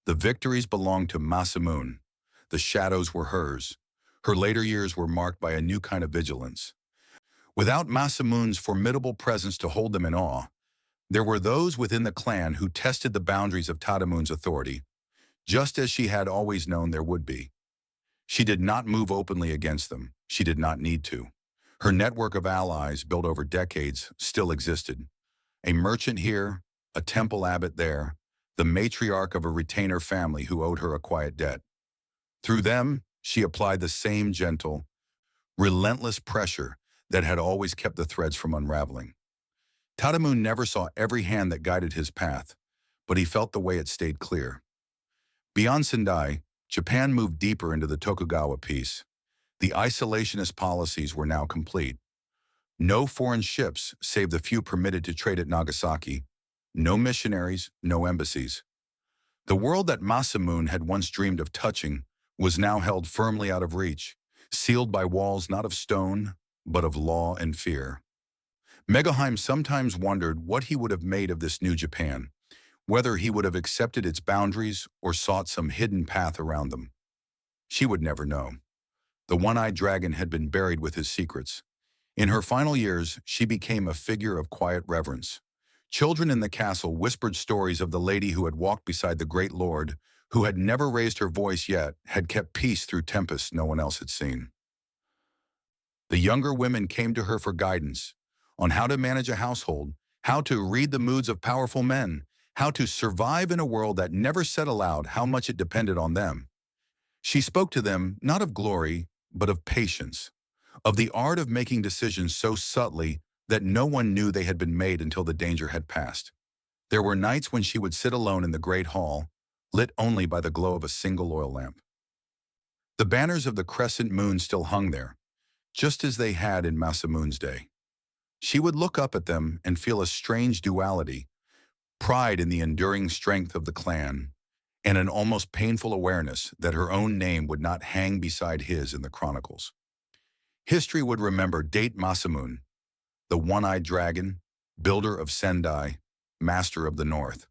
The victories belonged to Masamune. The shadows were hers. Her later years were marked by a new kind of vigilance. Without Masamune's formidable presence to hold them in awe, there were those within the clan who tested the boundaries of Tadamune's authority, just as she had always known there would be. She did not move openly against them. She did not need to. Her network of allies, built over decades, still existed. A merchant here, a temple abbot there, the matriarch of a retainer family who owed her a quiet debt. Through them, she applied the same gentle, relentless pressure that had always kept the threads from unraveling. Tadamune never saw every hand that guided his path, but he felt the way it stayed clear. Beyond Sendai, Japan moved deeper into the Tokugawa peace. The isolationist policies were now complete. No foreign ships, save the few permitted to trade at Nagasaki. No missionaries, no embassies. The world that Masamune had once dreamed of touching was now held firmly out of reach, sealed by walls not of stone, but of law and fear. Megohime sometimes wondered what he would have made of this new Japan, whether he would have accepted its boundaries or sought some hidden path around them. She would never know. The one-eyed dragon had been buried with his secrets. In her final years, she became a figure of quiet reverence. Children in the castle whispered stories of the lady who had walked beside the great lord, who had never raised her voice yet, had kept peace through tempests no one else had seen. The younger women came to her for guidance on how to manage a household, how to read the moods of powerful men, how to survive in a world that never said aloud how much it depended on them. She spoke to them not of glory, but of patience, of the art of making decisions so subtly that no one knew they had been made until the danger had passed. There were nights when she would sit alone in the great hall, lit only by the glow of a single oil lamp. The banners of the crescent moon still hung there, just as they had in Masamune's day. She would look up at them and feel a strange duality, pride in the enduring strength of the clan, and an almost painful awareness that her own name would not hang beside his in the chronicles. History would remember Date Masamune, the one-eyed dragon, builder of Sendai, master of the north.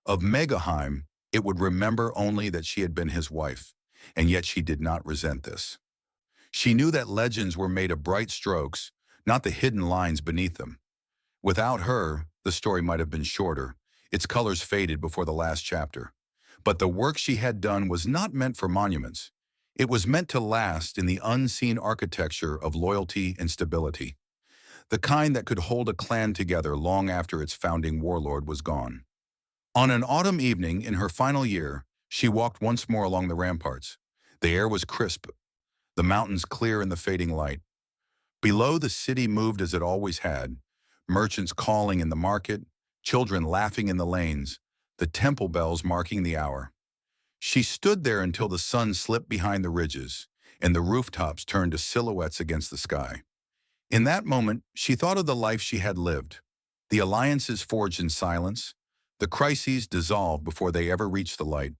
Of Megohime, it would remember only that she had been his wife, and yet she did not resent this. She knew that legends were made of bright strokes, not the hidden lines beneath them. Without her, the story might have been shorter, its colors faded before the last chapter. But the work she had done was not meant for monuments. It was meant to last in the unseen architecture of loyalty and stability, the kind that could hold a clan together long after its founding warlord was gone. On an autumn evening in her final year, she walked once more along the ramparts. The air was crisp, the mountains clear in the fading light. Below, the city moved as it always had, merchants calling in the market, children laughing in the lanes, the temple bells marking the hour. She stood there until the sun slipped behind the ridges, and the rooftops turned to silhouettes against the sky. In that moment, she thought of the life she had lived, the alliances forged in silence, the crises dissolved before they ever reached the light,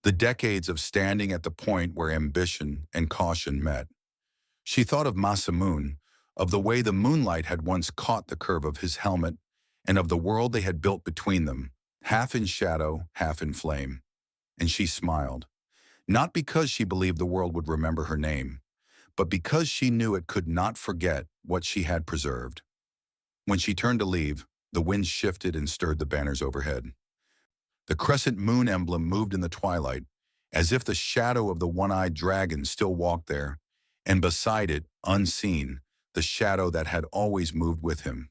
the decades of standing at the point where ambition and caution met. She thought of Masamune, of the way the moonlight had once caught the curve of his helmet, and of the world they had built between them, half in shadow, half in flame. And she smiled, not because she believed the world would remember her name, but because she knew it could not forget what she had preserved. When she turned to leave, the wind shifted and stirred the banners overhead. The crescent moon emblem moved in the twilight, as if the shadow of the one-eyed dragon still walked there, and beside it, unseen, the shadow that had always moved with him.